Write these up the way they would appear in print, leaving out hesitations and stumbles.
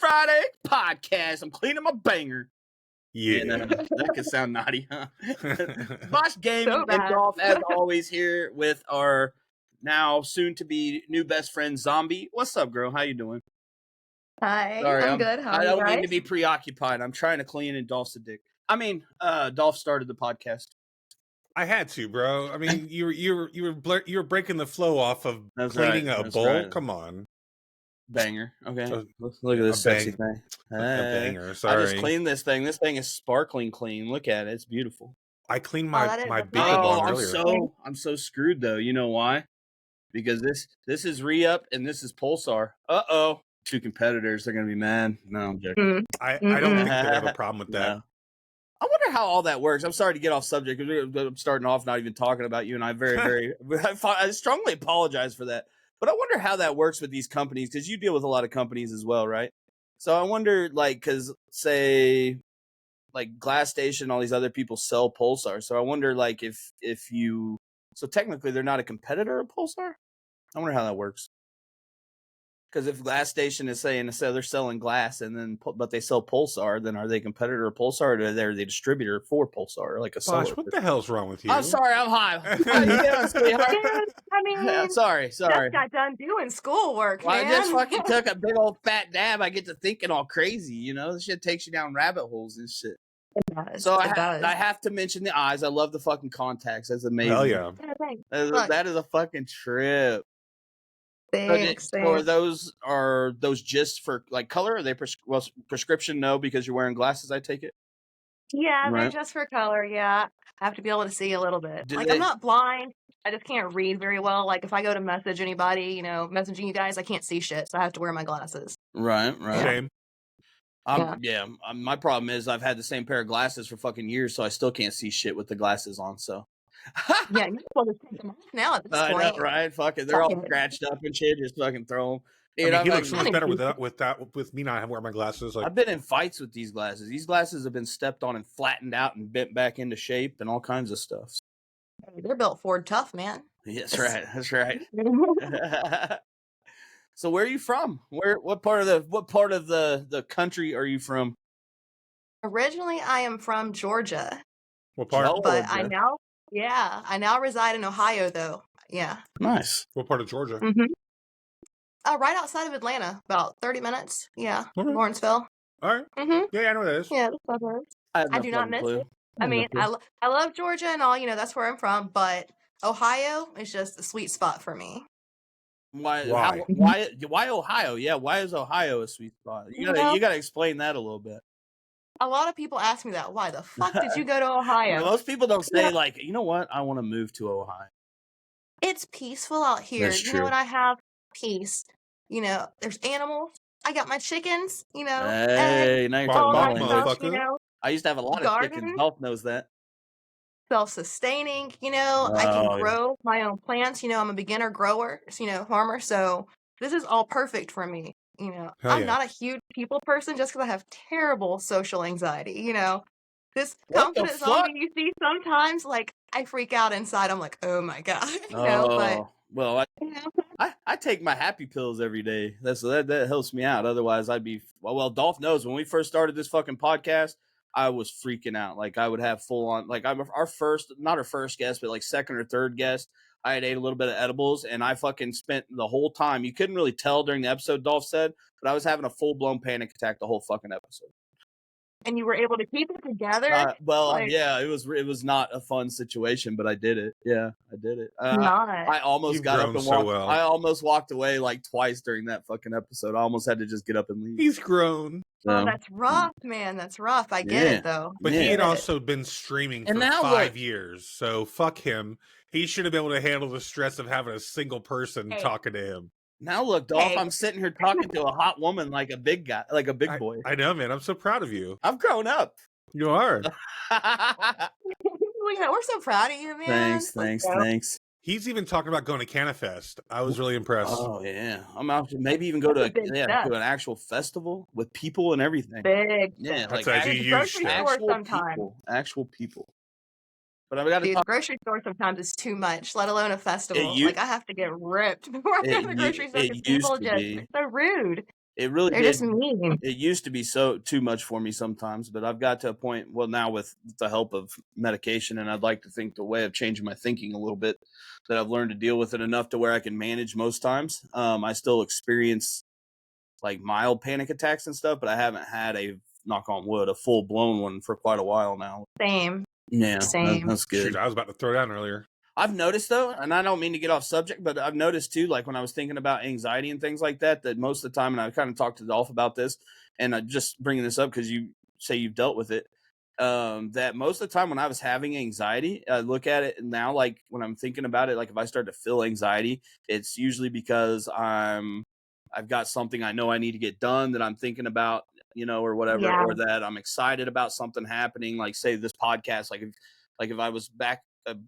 Friday podcast. I'm cleaning my banger. Yeah. And, that could sound naughty, huh? Bosch Gaming So and bad. Golf, as always, here with our now soon-to-be new best friend, Zombie. What's up, girl? How you doing? Hi, Sorry, I'm good. How are I you don't guys? mean to be preoccupied. I'm trying to clean and Dolph's a dick. I mean, Dolph started the podcast. I had to, bro. I mean, you were breaking the flow off of That's cleaning right, a that's bowl. right. Come on, Banger. Okay. A- Look at this a sexy bang- thing. a Hey. banger. I Sorry, just cleaned this thing. This thing is sparkling clean. Look at it. It's beautiful. I cleaned that is my nice. beagle bong I'm earlier. I'm so screwed though. You know why? Because this is Re-Up and this is Pulsar. Uh-oh. Two competitors. They're gonna be mad. No, I'm joking. I don't think they have a problem with that. No. I wonder how all that works. I'm sorry to get off subject. I'm starting off not even talking about you, and I I strongly apologize for that. But I wonder how that works with these companies, because you deal with a lot of companies as well, right? So I wonder, like, because say, like Glass Station, all these other people sell Pulsar. So I wonder, like, if you, so technically they're not a competitor of Pulsar. I wonder how that works. Because if Glass Station is saying so they're selling glass and then but they sell Pulsar, then are they a competitor of Pulsar, or are they the distributor for Pulsar, like a seller? Bosh, what the hell's wrong with you? I'm sorry, I'm high. How you doing, sweetheart? Dude, I mean, Yeah, sorry. just got done doing schoolwork, Well, man. I just fucking took a big old fat dab. I get to thinking all crazy, you know. This shit takes you down rabbit holes and shit. It does. So it does. I have to mention the eyes. I love the fucking contacts. That's amazing. Hell yeah. Yeah, thanks. That is a fucking trip. Thanks. So are those just for like color? Are they prescription? No, because you're wearing glasses. I take it. Yeah, Right. they're just for color. Yeah, I have to be able to see a little bit. Do Like, they- I'm not blind. I just can't read very well. Like, if I go to message anybody, messaging you guys, I can't see shit, so I have to wear my glasses. Right. Same. Yeah. My problem is I've had the same pair of glasses for fucking years, so I still can't see shit with the glasses on. So. Yeah, you're supposed to take them off now at this I point. know, right? Fuck it. They're all Fucking- scratched up and shit. Just fucking throw them. I mean, he looks so I much mean, better with me not wearing my glasses. Like, I've been in fights with these glasses. These glasses have been stepped on and flattened out and bent back into shape and all kinds of stuff. They're built Ford tough, man. That's right. That's right. So where are you from? What part of the country are you from? Originally, I am from Georgia, what part? but Georgia. I now reside in Ohio, though. Yeah. Nice. What part of Georgia? Right outside of Atlanta, about 30 minutes. Yeah, Okay. Lawrenceville. All right. Mm-hmm. Yeah, I know what that is. Yeah, the suburbs. have I no do not fucking miss clue. it. I mean, I love Georgia and all. That's where I'm from. But Ohio is just a sweet spot for me. Why Why? why Ohio? Yeah, why is Ohio a sweet spot? You gotta explain that a little bit. A lot of people ask me that. Why the fuck did you go to Ohio? Most people don't say like, you know what, I want to move to Ohio. It's peaceful out here. That's You true. know what? I have peace. There's animals. I got my chickens. Hey, now you're all talking that about stuff. motherfucker. I used to have a lot of chickens. Garden. Dolph knows that. Self-sustaining. I Oh, can grow my own plants. I'm a beginner grower. Farmer. So this is all perfect for me. Hell I'm yeah. not a huge people person just because I have terrible social anxiety. This What the confident fuck? zombie you see sometimes, like I freak out inside. I'm like, oh my god. Oh, well, But I take my happy pills every day. That helps me out. Otherwise, I'd be well. Dolph knows when we first started this fucking podcast, I was freaking out. Like I would have full on. Like not our first guest, but like second or third guest. I had ate a little bit of edibles, and I fucking spent the whole time. You couldn't really tell during the episode, Dolph said, but I was having a full blown panic attack the whole fucking episode. and you were able to keep it together. Yeah, it was not a fun situation, but I did it. Yeah, I did it. Not. I almost You've got up grown and so walked. well. I almost walked away like twice during that fucking episode. I almost had to just get up and leave. He's grown. Oh, So, that's rough, man. That's rough. I get it though. But Yeah. he had also been streaming for And now 5 look. years, so fuck him. He should have been able to handle the stress of having a single person Hey. talking to him. now look, Dolph, Hey. I'm sitting here talking to a hot woman like a big guy, like a big boy. I know, man. I'm so proud of you. I've grown up. You are. We're so proud of you, man. Thanks. He's even talking about going to CannaFest. I was really impressed. Oh yeah, I'm out to maybe even go to That's a big step. to an actual festival with people and everything. Big. Yeah, step. like That's a huge grocery step. store sometimes. Actual people. But I've got to Dude, talk. grocery store sometimes is too much, let alone a festival. u- Like I have to get ripped before I go to the grocery store it because used people to just be. so rude. It really They're did. just mean. It used to be too much for me sometimes, but I've got to a point, well, now with the help of medication, and I'd like to think the way of changing my thinking a little bit, that I've learned to deal with it enough to where I can manage most times. I still experience like mild panic attacks and stuff, but I haven't had a, knock on wood, a full blown one for quite a while now. Same. Yeah, Same. that's good. Shoot, I was about to throw down earlier. I've noticed though, and I don't mean to get off subject, but I've noticed too, like when I was thinking about anxiety and things like that, that most of the time, and I kind of talked to Dolph about this, and I'm just bringing this up because you say you've dealt with it, that most of the time when I was having anxiety, I look at it now, like when I'm thinking about it, like if I start to feel anxiety, it's usually because I've got something I know I need to get done that I'm thinking about, or whatever, Yeah. or that I'm excited about something happening, like say this podcast, like if I was back,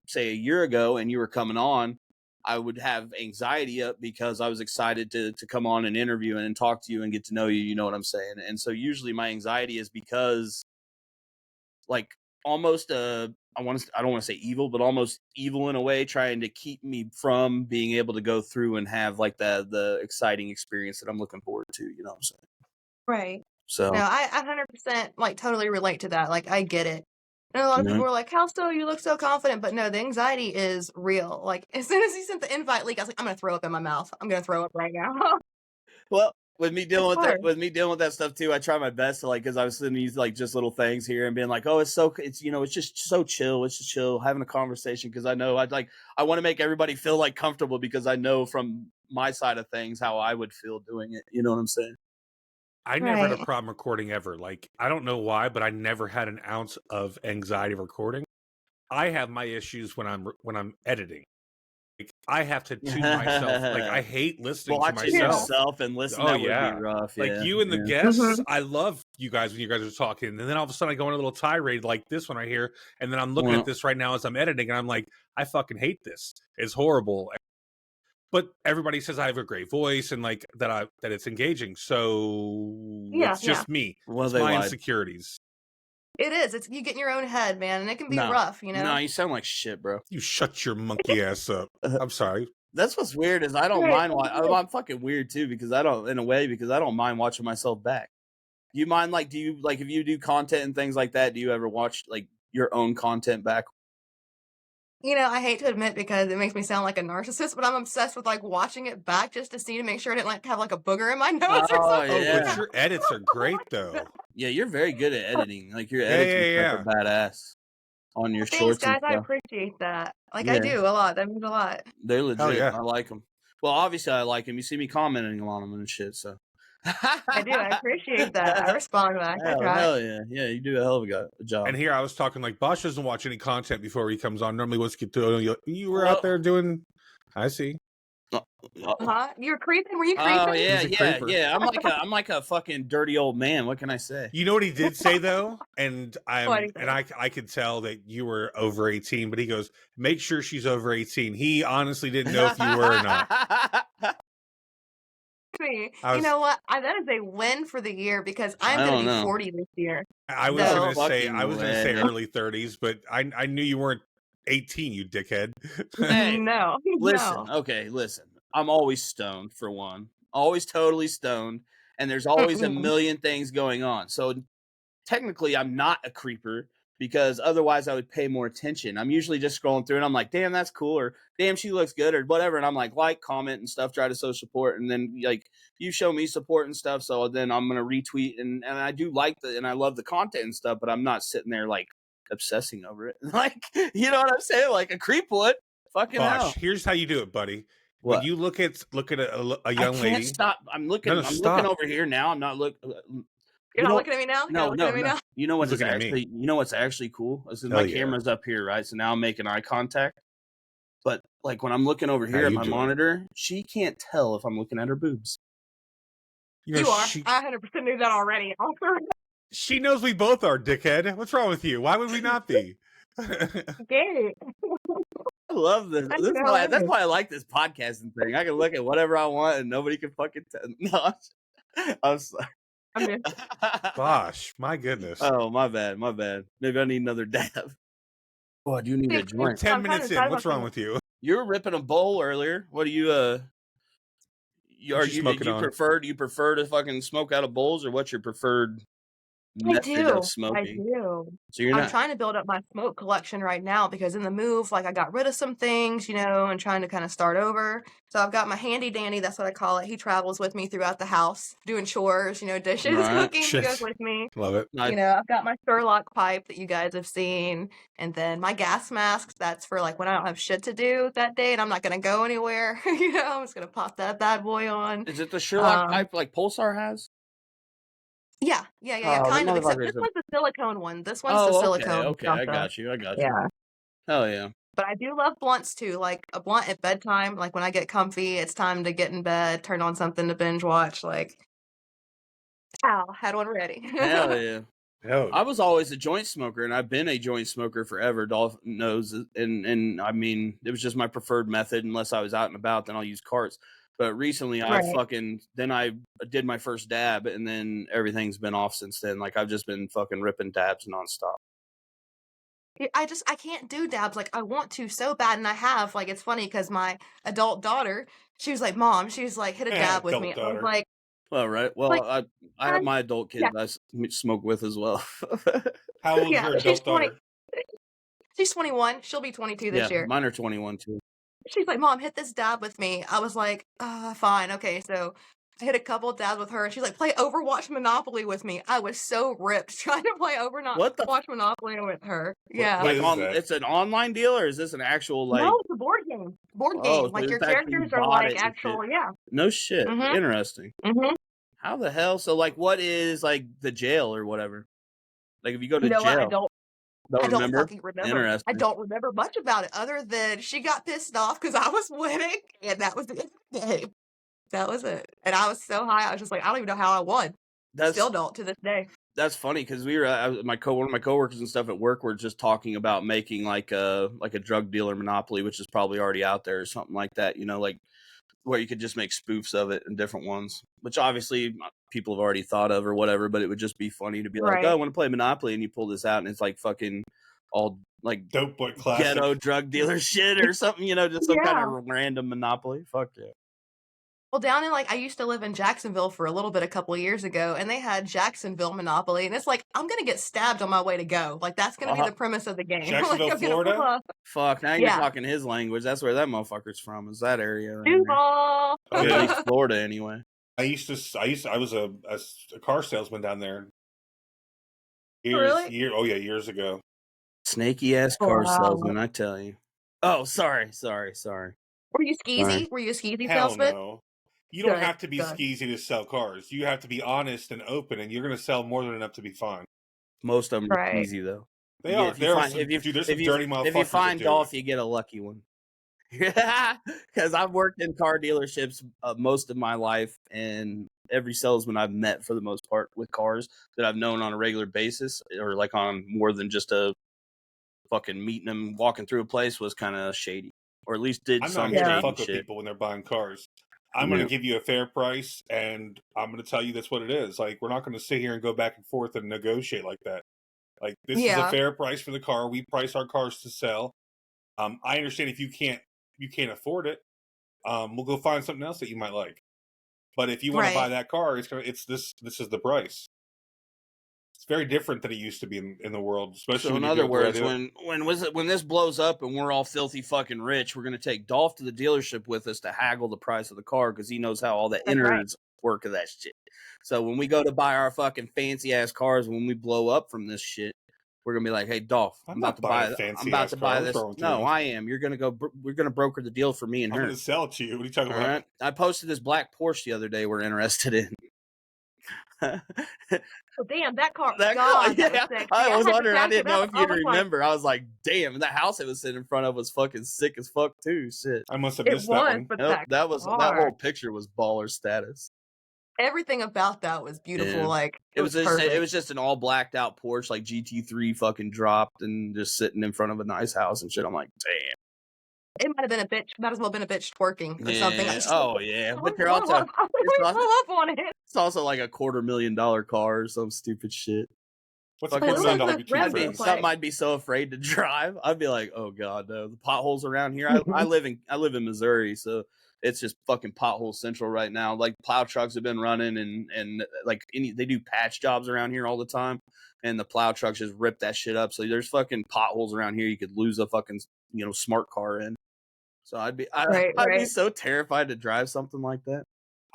say a year ago and you were coming on, I would have anxiety up because I was excited to come on and interview and talk to you and get to know you. You know what I'm saying? And so usually my anxiety is because like almost I don't want to say evil, but almost evil in a way, trying to keep me from being able to go through and have like the exciting experience that I'm looking forward to. You know what I'm saying? Right. So No, I 100% like totally relate to that. Like I get it. And a lot of people are like, "How so? You look so confident." But no, the anxiety is real. Like as soon as you sent the invite link, I was like, "I'm gonna throw up in my mouth. I'm gonna throw up right now." well, with me dealing It's with hard. that stuff too, I try my best to, like, because I was sending these like just little things here and being like, oh, it's just so chill. It's just chill, having a conversation, because I know I want to make everybody feel like comfortable, because I know from my side of things how I would feel doing it. You know what I'm saying? I never had a Right. problem recording ever. Like, I don't know why, but I never had an ounce of anxiety recording. I have my issues when I'm editing. Like, I have to tune myself. Like, I hate listening to Watching myself. yourself and listen, Oh that would yeah, be rough. like Yeah, you and the yeah. guests. I love you guys when you guys are talking, and then all of a sudden I go on a little tirade like this one right here, and then I'm looking Well, at this right now as I'm editing, and I'm like, I fucking hate this. It's horrible. But everybody says I have a great voice and like that it's engaging. So Yeah, it's just me. Well, It's they my lied. insecurities. it is. It's you get in your own head, man, and it can be No, rough, you know. no, you sound like shit, bro. You shut your monkey ass up. I'm sorry. That's what's weird is I don't Right. mind. I'm fucking weird too, because I don't mind watching myself back. Do you mind, like, if you do content and things like that, do you ever watch like your own content back? You know, I hate to admit because it makes me sound like a narcissist, but I'm obsessed with like watching it back just to see, to make sure I didn't like have like a booger in my nose or Oh, something. Oh, yeah. but your edits are great though. Yeah, you're very good at editing. Like your Yeah, edits yeah, are badass on your Thanks, shorts and guys. I stuff. appreciate that. Like I Yeah, do a lot. That means a lot. they're Hell legit. yeah. I like them. Well, obviously I like them. You see me commenting on them and shit. So I do. I appreciate that. I respond back. I try. hell yeah, yeah. You do a hell of a job. And here I was talking like Bosch doesn't watch any content before he comes on. Normally, once you get to you were Well- out there doing. I see. Huh? You're creeping? Were you Oh creeping? yeah, He's a yeah, creeper. yeah. I'm like a fucking dirty old man. What can I say? You know what he did say though, and What'd he say? I could tell that you were over 18. But he goes, make sure she's over 18. He honestly didn't know if you were or not. Me. I You was- know what? That is a win for the year because I'm I going don't to be know. 40 this year. I was No. gonna say Fucking I was gonna say way. early 30s, but I knew you weren't 18. You dickhead. Hey, No. listen, No. okay, listen. I'm always stoned, for one. Always totally stoned, and there's always a Mm-mm. million things going on. So technically I'm not a creeper, because otherwise I would pay more attention. I'm usually just scrolling through and I'm like, damn, that's cool, or damn, she looks good, or whatever, and I'm like, comment and stuff, try to show support, and then like you show me support and stuff, so then I'm gonna retweet, and I do like and I love the content and stuff, but I'm not sitting there like obsessing over it. Like, you know what I'm saying? Like a creep would. Fucking hell. Bosh, here's how you do it, buddy. What? When you look at a I young can't lady. stop. I'm looking. No, I'm stop. looking over here now. I'm not looking. You're not looking at me now? You're No, not looking no, at me no. now? You know what's He's looking at me. actually? You know what's actually cool? Is Hell my yeah. camera's up here, right? So now I'm making eye contact. But like when I'm looking over here How at you my doing? monitor, she can't tell if I'm looking at her boobs. know, You are. She, I 100% knew that already. she knows we both are, dickhead. What's wrong with you? Why would we not be? Gay. I love this. I That's know, why. I That's do. why I like this podcasting thing. I can look at whatever I want, and nobody can fucking tell. No, I'm sorry. I'm just, Bosh, my goodness. Oh, my bad. My bad. Maybe I need another dab. Oh, I do need a See, joint. 10 I'm kinda minutes in, sad what's about wrong that. with you? You were ripping a bowl earlier. What are you What you smoking on? Do you prefer to fucking smoke out of bowls, or what's your preferred I method of do. I smoking? do. So you're I'm not trying to build up my smoke collection right now because in the move, like I got rid of some things, and trying to kind of start over. So I've got my handy dandy, that's what I call it. He travels with me throughout the house, doing chores, dishes, right. cooking. He goes with me. Love it. I've got my Sherlock pipe that you guys have seen, and then my gas masks. That's for like when I don't have shit to do that day and I'm not gonna go anywhere. I'm just gonna pop that bad boy on. Is it the Sherlock Um, pipe like Pulsar has? yeah, Oh, the kind of. Except motherfuckers this have. one's the silicone one. This one's the Oh, okay, silicone okay. I something. got you. Yeah. Hell yeah. But I do love blunts too. Like a blunt at bedtime, like when I get comfy, it's time to get in bed, turn on something to binge watch. Like, had one ready. Hell yeah. Hell, I was always a joint smoker, and I've been a joint smoker forever. Dolph knows, and I mean, it was just my preferred method. Unless I was out and about, then I'll use carts. But recently, I did my first dab, and then everything's been off since then. Like I've just been fucking ripping dabs nonstop. I can't do dabs. Like I want to so bad, and I have. Like it's funny because my adult daughter, she was like, "Mom," she was like, "Hit a dab with me." I was like, Well, right. Well, like, I have my adult kids yeah, I smoke with as well. how old's yeah. your adult daughter? She's 21. She'll be 22 this year. Mine are 21 too. She's like, "Mom, hit this dab with me." I was like, fine, okay. So I hit a couple of dabs with her, and she's like, "Play Overwatch Monopoly with me." I was so ripped trying to play What the Overwatch Monopoly with her. What Yeah. is that? It's an online deal, or is this an actual like? No, it's a board game. Board Oh, game. so Like your it's actually characters are bought like it and actual, shit. yeah. No shit. Mhm. Interesting. Mhm. How the hell? So like, what is like the jail or whatever? Like if you go to You know what? I jail, don't remember? fucking remember. I Interesting. don't remember much about it other than she got pissed off because I was winning, and that was the end of the game. That was it. And I was so high, I was just like, I don't even know how I won. Still don't to this day. That's funny because we were one of my coworkers and stuff at work were just talking about making like a drug dealer monopoly, which is probably already out there or something like that. Like where you could just make spoofs of it and different ones, which obviously people have already thought of or whatever. But it would just be funny to be like, oh, I want to play Monopoly, and you pull this out, and it's like fucking all like Dope boy classic. ghetto drug dealer shit or something. Just some kind of random Monopoly. Fuck yeah. Well, down in I used to live in Jacksonville for a little bit a couple of years ago, and they had Jacksonville Monopoly, and it's like I'm gonna get stabbed on my way to go. Like that's gonna be the premise of the game. Jacksonville, Florida. Fuck, now you're talking his language. That's where that motherfucker's from. Is that area? Duval. At least Florida, anyway. I was a car salesman down there. Years ago. Snaky ass car salesman, I tell you. Oh, sorry. Were you skeezy? Were you a skeezy Hell salesman? no. You don't have to be skeezy to sell cars. You have to be honest and open, and you're going to sell more than enough to be fine. Most of them are easy, though. They are. There's some dirty motherfuckers. If you find Dolph, you get a lucky one. Because I've worked in car dealerships most of my life, and every salesman I've met, for the most part, with cars that I've known on a regular basis, or like on more than just a fucking meeting them, walking through a place, was kind of shady, or at least did some shady shit. I'm not here to fuck with people when they're buying cars. I'm going to give you a fair price, and I'm going to tell you that's what it is. Like, we're not going to sit here and go back and forth and negotiate like that. Like, this is a fair price for the car. We price our cars to sell. I understand if you can't afford it, we'll go find something else that you might like. But if you want to buy that car, this is the price. It's very different than it used to be in the world, especially. So in other words, when this blows up and we're all filthy fucking rich, we're gonna take Dolph to the dealership with us to haggle the price of the car because he knows how all the innards work of that shit. So when we go to buy our fucking fancy ass cars, when we blow up from this shit, we're gonna be like, "Hey, Dolph, I'm about to buy this." No, I am. You're gonna go. We're gonna broker the deal for me and her. I'm gonna sell it to you. What are you talking about? I posted this black Porsche the other day. We're interested in. Oh, damn, that car. Yeah. I was wondering. I didn't know if you'd remember. I was like, damn, that house it was sitting in front of was fucking sick as fuck too. Shit. I must have missed that one. But that whole picture was baller status. Everything about that was beautiful. Yeah. Like it was just an all blacked out Porsche, like GT3 fucking dropped and just sitting in front of a nice house and shit. I'm like, damn. It might have been a bitch. Might as well have been a bitch twerking or something. But they're also it's also like $250,000 car or some stupid shit. What's the Fucking But it $2 looks million like BQ rim I'd for? be look something like. I'd be so afraid to drive. I'd be like, oh god, no. The potholes around here. I live in Missouri, so it's just fucking pothole central right now. Like plow trucks have been running and like they do patch jobs around here all the time, and the plow trucks just rip that shit up. So there's fucking potholes around here. You could lose a fucking smart car in. So I'd be Right. so terrified to drive something like that.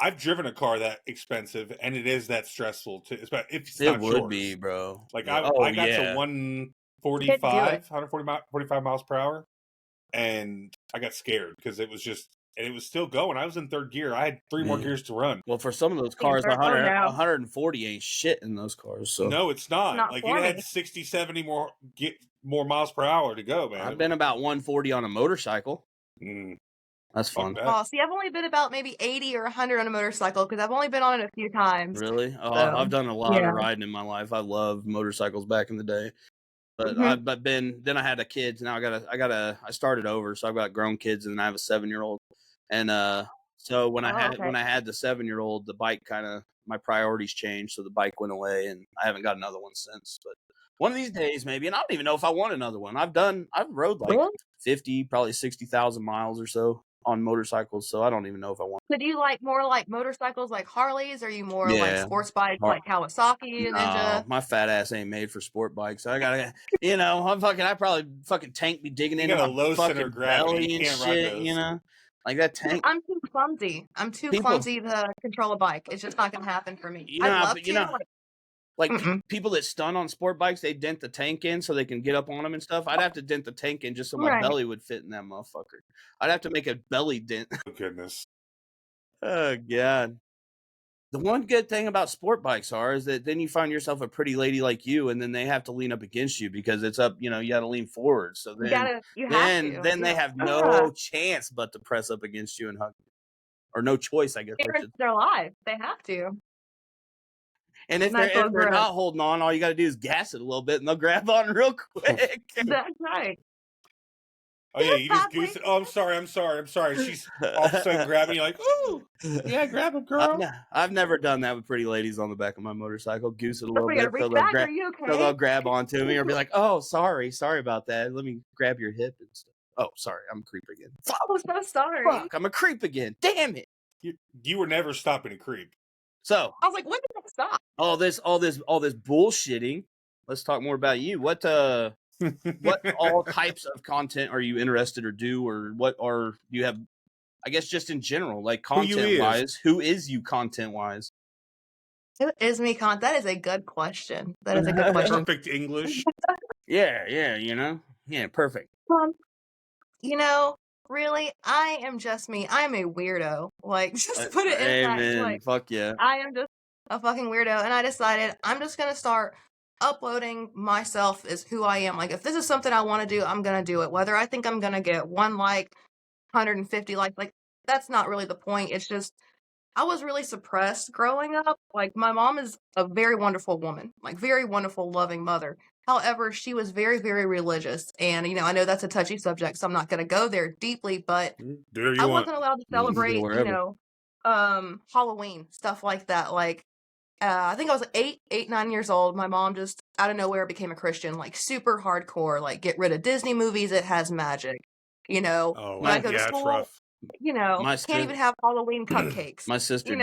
I've driven a car that expensive, and it is that stressful too. If it's It not would yours. be, bro. Like Yeah. I got to yeah. 145 miles per hour, and I got scared because it was still going. I was in third gear. I had 3 more gears to run. Well, for some of those Being cars, third- oh, no. 140 ain't shit in those cars. So No, it's not. Not Like for it had me. 60, 70 more miles per hour to go, man. I've been about 140 on a motorcycle. That's Fuck fun. that. Oh, see, I've only been about maybe 80 or 100 on a motorcycle because I've only been on it a few times. Really? Oh, So, I've done a lot yeah. of riding in my life. I loved motorcycles back in the day. But Mhm. then I had a kids. Now I started over. So I've got grown kids and I have a 7-year-old. And so when Oh, okay. I had the 7-year-old, the bike my priorities changed. So the bike went away and I haven't got another one since. But one of these days, maybe, and I don't even know if I want another one. I've rode like Really? 50, probably 60,000 miles or so on motorcycles. So I don't even know if I want. So do you like more like motorcycles like Harleys? Or are you more like Yeah. sports bikes Har- like Kawasaki, No, Ninja? my fat ass ain't made for sport bikes. I gotta, I probably fucking tank be digging You into got a my low center fucking of gravity. belly You and can't ride shit, those. like that tank. I'm too clumsy. I'm too People, clumsy to control a bike. It's just not gonna happen for me. I'd love to. like Mm-mm. people that stun on sport bikes, they dent the tank in so they can get up on them and stuff. I'd have to dent the tank in just so my Right. belly would fit in that motherfucker. I'd have to make a belly dent. Oh, goodness. Oh god. The one good thing about sport bikes is that then you find yourself a pretty lady like you, and then they have to lean up against you because it's up. You got to lean forward. So You have to. then they Yeah. have no chance but to press up against you and hug you, or no choice, I guess. Their lives. They have to. And if Nice they're little grip. not holding on, all you got to do is gas it a little bit, and they'll grab on real quick. That's right. Oh yeah, you just goose it. Oh, I'm sorry. She's all of a sudden grabbing you like, ooh, yeah, grab him, girl. I've never done that with pretty ladies on the back of my motorcycle. Goose it a little Somebody bit, gotta reach back. Are you okay? so they'll grab onto me or be like, "Oh, sorry about that. Let me grab your hip and stuff." Oh, sorry, I'm a creep again. Fuck, Oh, so sorry. fuck, I'm a creep again. Damn it! You were never stopping to creep. So I was like, when did that stop? all this bullshitting. Let's talk more about you. What all types of content are you interested or do, or what are you have? I guess just in general, like content wise, who is you content wise? Who is me? That is a good question. That is a good question. Perfect English. Yeah, yeah, perfect. Really, I am just me. I am a weirdo. Like, just put it in fact. Like, fuck yeah. I am just a fucking weirdo, and I decided I'm just gonna start uploading myself as who I am. Like, if this is something I want to do, I'm gonna do it. Whether I think I'm gonna get 1 like, 150 likes, like that's not really the point. It's just I was really suppressed growing up. Like, my mom is a very wonderful woman, like very wonderful, loving mother. However, she was very, very religious. And, I know that's a touchy subject, so I'm not going to go there deeply, but I wasn't allowed to celebrate, Halloween, stuff like that. Like, I think I was 9 years old. My mom just out of nowhere became a Christian, like super hardcore, like get rid of Disney movies. It has magic, Oh, when I go to yeah, school, it's rough. can't even have Halloween cupcakes. My sister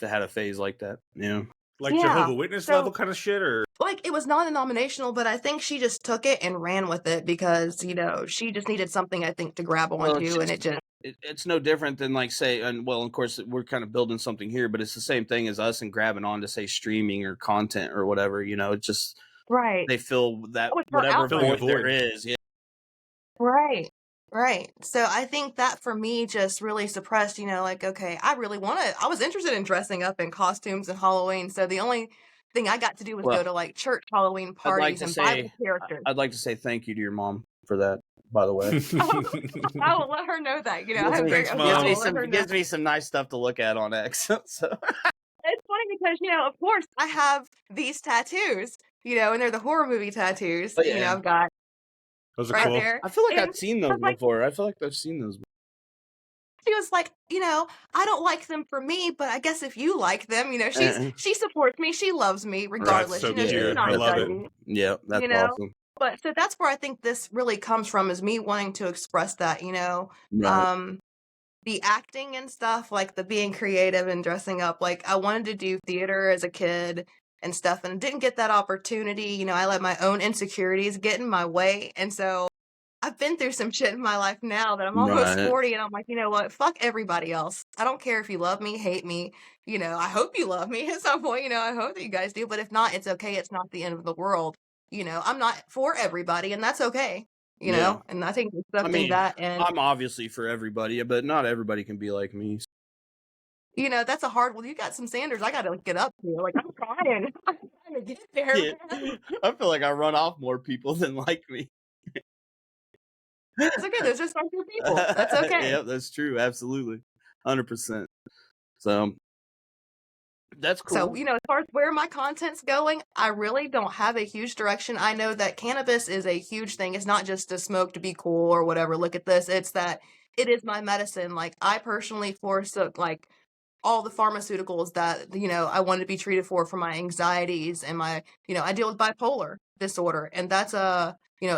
had a phase like that. Yeah. Like Jehovah's Witness level kind of shit, or like it was non-denominational, but I think she just took it and ran with it because she just needed something, I think, to grab onto, and it's no different than like say, and well, of course, we're kind of building something here, but it's the same thing as us and grabbing on to say streaming or content or whatever. It's just right. They fill that whatever void there is. Yeah. Right. So I think that for me just really suppressed, like, okay, I was interested in dressing up in costumes and Halloween. So the only thing I got to do was go to like church Halloween parties and Bible characters. I'd like to say thank you to your mom for that, by the way. I will let her know that, gives me some nice stuff to look at on X. So. It's funny because, of course I have these tattoos, and they're the horror movie tattoos. I've got those are cool. there. I feel like I've seen those before. I feel like I've seen those. She was like, I don't like them for me, but I guess if you like them, Uh-uh. she supports me, she loves me That's regardless. so She's cute. not I love it. judgy, Yeah, that's you know. awesome. But so that's where I think this really comes from, is me wanting to express that, Right. the acting and stuff, like the being creative and dressing up. Like I wanted to do theater as a kid and stuff and didn't get that opportunity. I let my own insecurities get in my way. And so I've been through some shit in my life now that I'm almost Right. 40 and I'm like, you know what? Fuck everybody else. I don't care if you love me, hate me. I hope you love me at some point. I hope that you guys do. But if not, it's okay. It's not the end of the world. I'm not for everybody, and that's okay. Yeah. And I think I accepting mean, that, and I'm obviously for everybody, but not everybody can be like me. that's a hard one. You got some Sanders I gotta get up to. Like I'm trying. I'm trying to get there, Yeah. man. I feel like I run off more people than like me. It's okay. There's just your people. That's okay. Yeah, that's true. Absolutely. 100%. So that's So, cool. as far as where my content's going, I really don't have a huge direction. I know that cannabis is a huge thing. It's not just to smoke to be cool or whatever. Look at this. It's that it is my medicine. Like, I personally forsook, like, all the pharmaceuticals that, I wanted to be treated for my anxieties and my, I deal with bipolar disorder, and that's a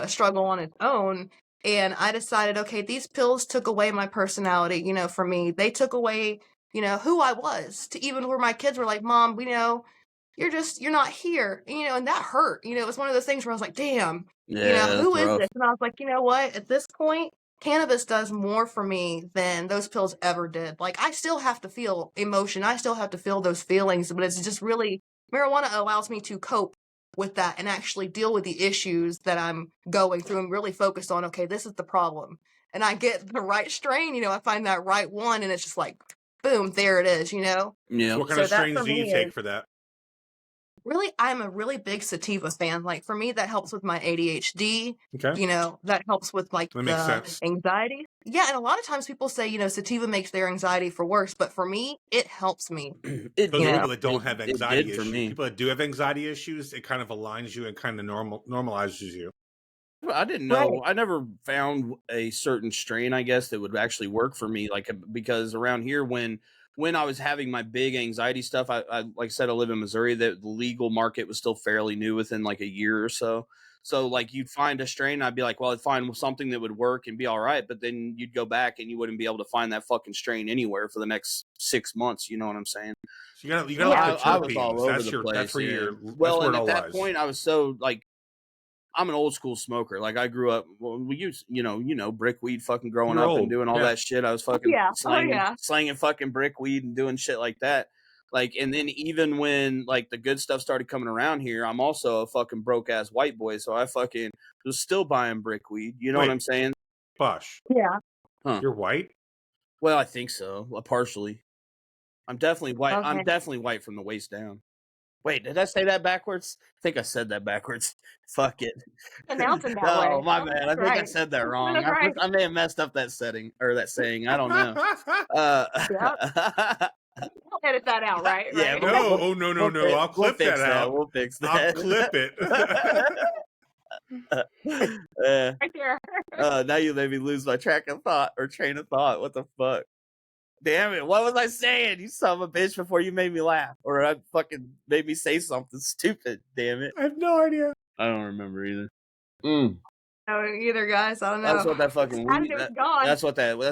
struggle on its own. And I decided, okay, these pills took away my personality, for me. They took away who I was, to even where my kids were like, Mom, you're not here. And that hurt. It was one of those things where I was like, damn, Yeah, that's who is rough. this? And I was like, you know what? At this point, cannabis does more for me than those pills ever did. Like, I still have to feel emotion. I still have to feel those feelings, but it's just really, marijuana allows me to cope with that and actually deal with the issues that I'm going through and really focus on, okay, this is the problem. And I get the right strain, I find that right one, and it's just like, boom, there it is, So Yeah. what kind So of that strains for do you me take is for that? really, I'm a really big sativa fan. Like, for me, that helps with my ADHD. Okay. That helps with like That makes the sense. anxiety. Yeah, and a lot of times people say, sativa makes their anxiety for worse, but for me, it helps me. It Those You know, people that don't have it anxiety did for issues, me. people that do have anxiety issues, it kind of aligns you and kind of normalizes you. I didn't right? know. I never found a certain strain, I guess, that would actually work for me. Like, because around here, when I was having my big anxiety stuff, I like I said, I live in Missouri. That the legal market was still fairly new, within like a year or so. So like you'd find a strain, I'd be like, well, I'd find something that would work and be all right. But then you'd go back and you wouldn't be able to find that fucking strain anywhere for the next 6 months. You know what I'm saying? So you So gotta look for I was all terpenes. over That's the your place. that's where Yeah. that's Well, where and it at all that lies. point, I was so like, I'm an old school smoker. Like I grew up, well, we used, brick weed fucking growing You're up and old. doing all Yeah. that shit. I was Oh fucking yeah, oh slanging, yeah. slanging fucking brick weed and doing shit like that. Like, and then even when like the good stuff started coming around here, I'm also a fucking broke ass white boy. So I fucking was still buying brick weed. You know what Wait, I'm saying? Bosh, Yeah. Huh. you're white? Well, I think so. Partially. I'm definitely white. I'm Okay. definitely white from the waist down. Wait, did I say that backwards? I think I said that backwards. Fuck it. Announcing that Oh, way. my Oh, bad. I that's think I right. said that wrong. That's right. I may have messed up that setting or that saying. I don't know. Yep. I'll edit that out, right? Yeah, Right. No, oh no, no, no. I'll we'll clip that fix that. out. We'll fix I'll that. clip it. Right there. Now you made me lose my train of thought. What the fuck? Damn it. What was I saying? You son of a bitch, before you made me laugh. Or I fucking made me say something stupid. Damn it. I have no idea. I don't remember either. No, either, guys. I don't know. That's what that fucking How did weed. it was gone? That's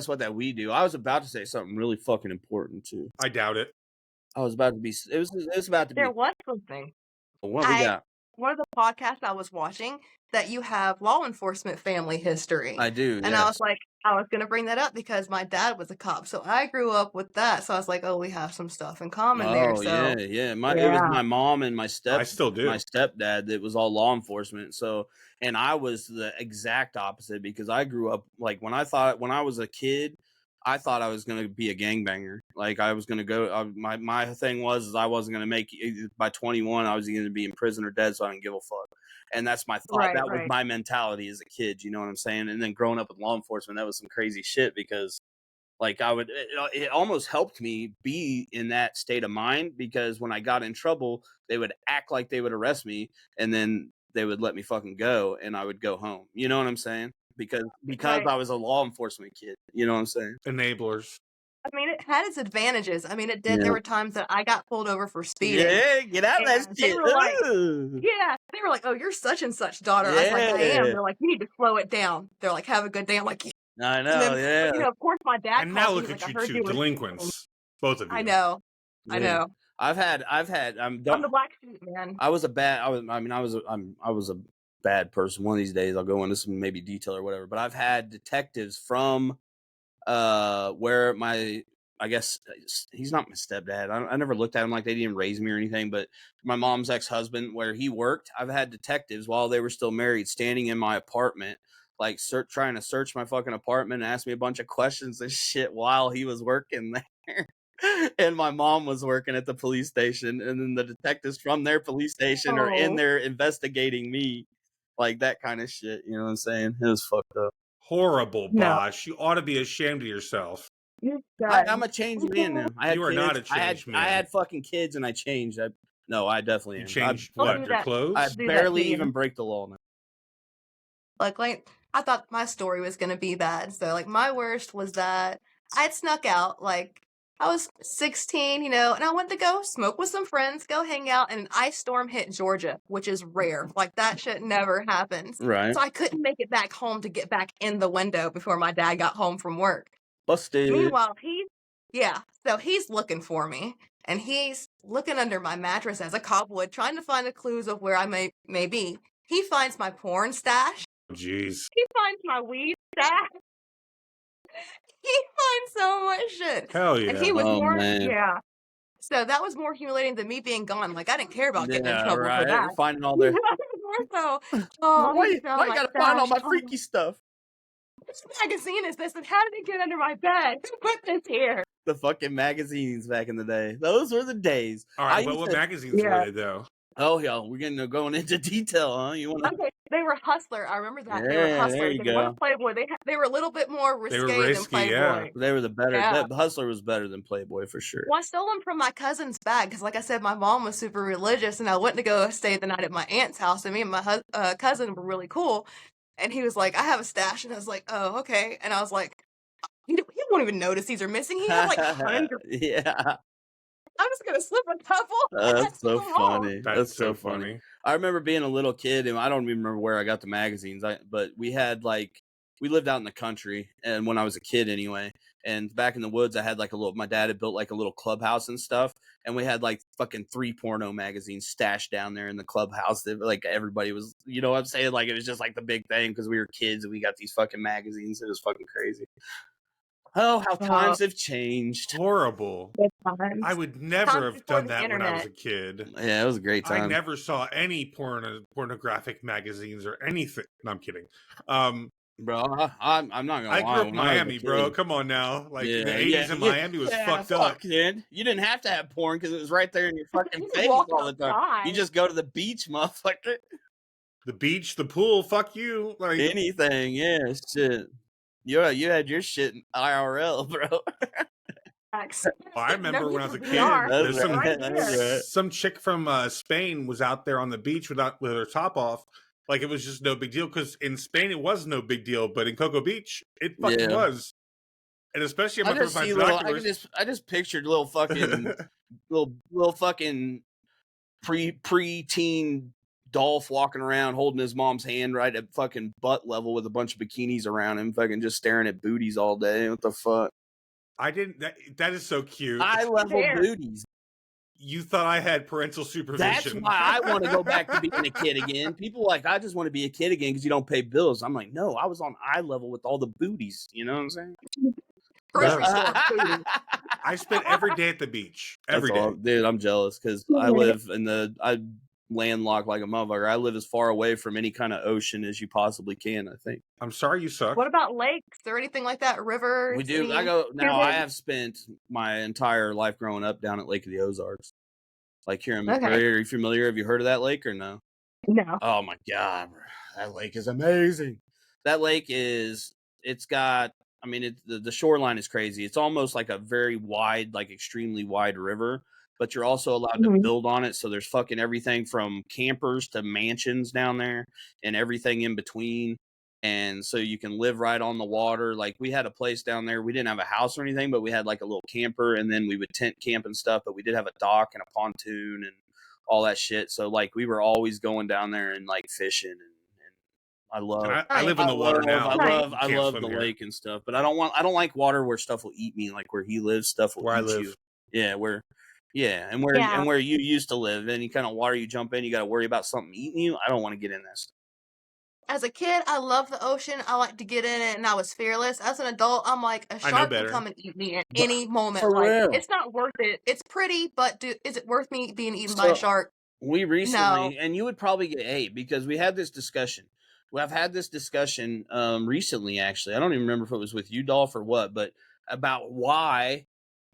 what that we do. I was about to say something really fucking important too. I doubt it. I was about to be. It was about to be. There was something. What we got? One of the podcasts I was watching, that you have law enforcement family history. I do. And I was like, I was going to bring that up because my dad was a cop. So I grew up with that. So I was like, oh, we have some stuff in common there. So yeah. It was my mom and my I still do. my stepdad that was all law enforcement. So, and I was the exact opposite, because I grew up like when I was a kid, I thought I was going to be a gangbanger. Like I was going to go. My thing was I wasn't going to make it by 21. I was going to be in prison or dead, so I didn't give a fuck. And that's my thought. Right, that was right. my mentality as a kid. You know what I'm saying? And then growing up with law enforcement, that was some crazy shit, because like it almost helped me be in that state of mind, because when I got in trouble, they would act like they would arrest me, and then they would let me fucking go, and I would go home. You know what I'm saying? Because Right. I was a law enforcement kid. You know what I'm saying? Enablers. I mean, it had its advantages. I mean, it did. Yeah. There were times that I got pulled over for speeding. Yeah, get out of that And they shit. were like, Ooh. yeah, they were like, "Oh, you're such and such daughter." I was like, "I am." Yeah. They're like, "You need to slow it down." They're like, "Have a good day." I'm like, I and know, then, yeah. you know, of course, my dad And now calls me. look He's like, at "I you heard two, you were speeding." delinquents, both of you. I know. I Yeah. know. I've had I'm the black sheep, man. I was a bad person. One of these days I'll go into some maybe detail or whatever, but I've had detectives from where I guess he's not my stepdad. I never looked at him like they didn't raise me or anything, but my mom's ex-husband, where he worked, I've had detectives while they were still married standing in my apartment, like trying to search my fucking apartment and ask me a bunch of questions and shit while he was working there. And my mom was working at the police station, and then the detectives from their police station are in Oh, there investigating me, like that kind of shit. You know what I'm saying? It was fucked up. Horrible, no, Bosh. You ought to be ashamed of yourself. you're I'm done. a changed man now. I had You are kids. not a changed I man. had fucking kids, and I changed. No, I definitely You am. changed Don't what? do Your that. I clothes? Do that barely to you. even break the law now. Like I thought my story was gonna be bad. So like my worst was that I'd snuck out. Like I was 16, you know, and I went to go smoke with some friends, go hang out, and an ice storm hit Georgia, which is rare. Like that shit never happens. Right. So I couldn't make it back home to get back in the window before my dad got home from work. Busted. Meanwhile, so he's looking for me, and he's looking under my mattress as a cop would, trying to find the clues of where I may be. He finds my porn stash. Jeez. He finds my weed stash. He finds so much shit. Hell And yeah. he was Oh more, man. yeah. So that was more humiliating than me being gone. Like I didn't care about getting in Yeah. trouble for Right. that. Finding all their. More so, oh, Why he you found my gotta find all stash. my Oh, freaky stuff? which magazine is this? And how did it get under my bed? Who put this here? The fucking magazines back in the day. Those were the days. All I right, used what to. magazines were Yeah. they, though? Oh, yeah, we're going into detail, huh? You want to? Okay, they were Hustler. I remember that. They were Yeah, there Hustler. you They weren't go. Playboy. They were a little bit more They were risque than risky, yeah. Playboy. They were the better. Yeah. That Hustler was better than Playboy for sure. Well, I stole them from my cousin's bag because, like I said, my mom was super religious, and I went to go stay the night at my aunt's house, and me and my cousin were really cool. And he was like, "I have a stash," and I was like, "Oh, okay." And I was like, he won't even notice these are missing. He had like hundreds. Yeah, I'm just gonna slip a couple. And I that's took so 'em home. funny. That's so funny. I remember being a little kid, and I don't even remember where I got the magazines. But we had we lived out in the country, and when I was a kid, anyway. And back in the woods, I had my dad had built like a little clubhouse and stuff, and we had like fucking 3 porno magazines stashed down there in the clubhouse. That like everybody was, you know what I'm saying? Like it was just like the big thing because we were kids and we got these fucking magazines. It was fucking crazy. Oh, how times have changed. Horrible. Good times. I would never Times have before done the that when I was internet. a kid. Yeah, it was a great I time. never saw any pornographic magazines or anything. No, I'm kidding. Bro, I'm not gonna lie. I grew up in when I was a Miami, bro. kid- Come on now. Like Yeah, in the 80s in Miami was fucked up. Kid. You didn't have to have porn because it was right there in your fucking You face walk all the time. You outside. just go to the beach, motherfucker. The beach, the pool, fuck you. Like Anything, yeah, shit. You had your shit in IRL, bro. I remember No when need I was a for kid, VR. there's That's some Right That's here. right. some chick from Spain was out there on the beach with her top off. Like it was just no big deal because in Spain it was no big deal, but in Cocoa Beach it fucking Yeah. was. And especially I just see I just pictured little fucking little fucking preteen Dolph walking around holding his mom's hand right at fucking butt level with a bunch of bikinis around him, fucking just staring at booties all day. What the fuck? I didn't. That is so cute. Eye level There. booties. You thought I had parental supervision. That's why I want to go back to being a kid again. People are like, I just want to be a kid again because you don't pay bills. I'm like, no, I was on eye level with all the booties. You know what I'm saying? Grocery store food. I spent every day at the beach. Every day. Dude, I'm jealous because I live I landlocked like a motherfucker. I live as far away from any kind of ocean as you possibly can, I think. I'm sorry you suck. What about lakes or anything like that? Rivers? We do. I have spent my entire life growing up down at Lake of the Ozarks. Like here in Missouri. Are you familiar? Have you heard of that lake or no? No. Oh my God. That lake is amazing. That lake it's got, I mean, the shoreline is crazy. It's almost like a very wide, like extremely wide river, but you're also allowed to build on it. So there's fucking everything from campers to mansions down there and everything in between. and so you can live right on the water. Like we had a place down there. We didn't have a house or anything, but we had like a little camper, and then we would tent camp and stuff. But we did have a dock and a pontoon and all that shit. So like we were always going down there and like fishing, and I love. And I live in the water now. I Can't love swim the here. lake and stuff. But I don't like water where stuff will eat me. Like where he lives, stuff will Where I eat live. you. Yeah, and Yeah. where you used to live, any kind of water you jump in, you got to worry about something eating you. I don't want to get in that stuff. As a kid, I love the ocean. I like to get in it, and I was fearless. As an adult, I'm like, a I know shark better. can come and eat me at any moment. For Like, real. it's not worth it. It's pretty, but is it worth me being eaten by a shark? We recently, No. and you would probably get ate because we had this discussion. Well, I've had this discussion recently, actually. I don't even remember if it was with you, Dolph, or what, but about why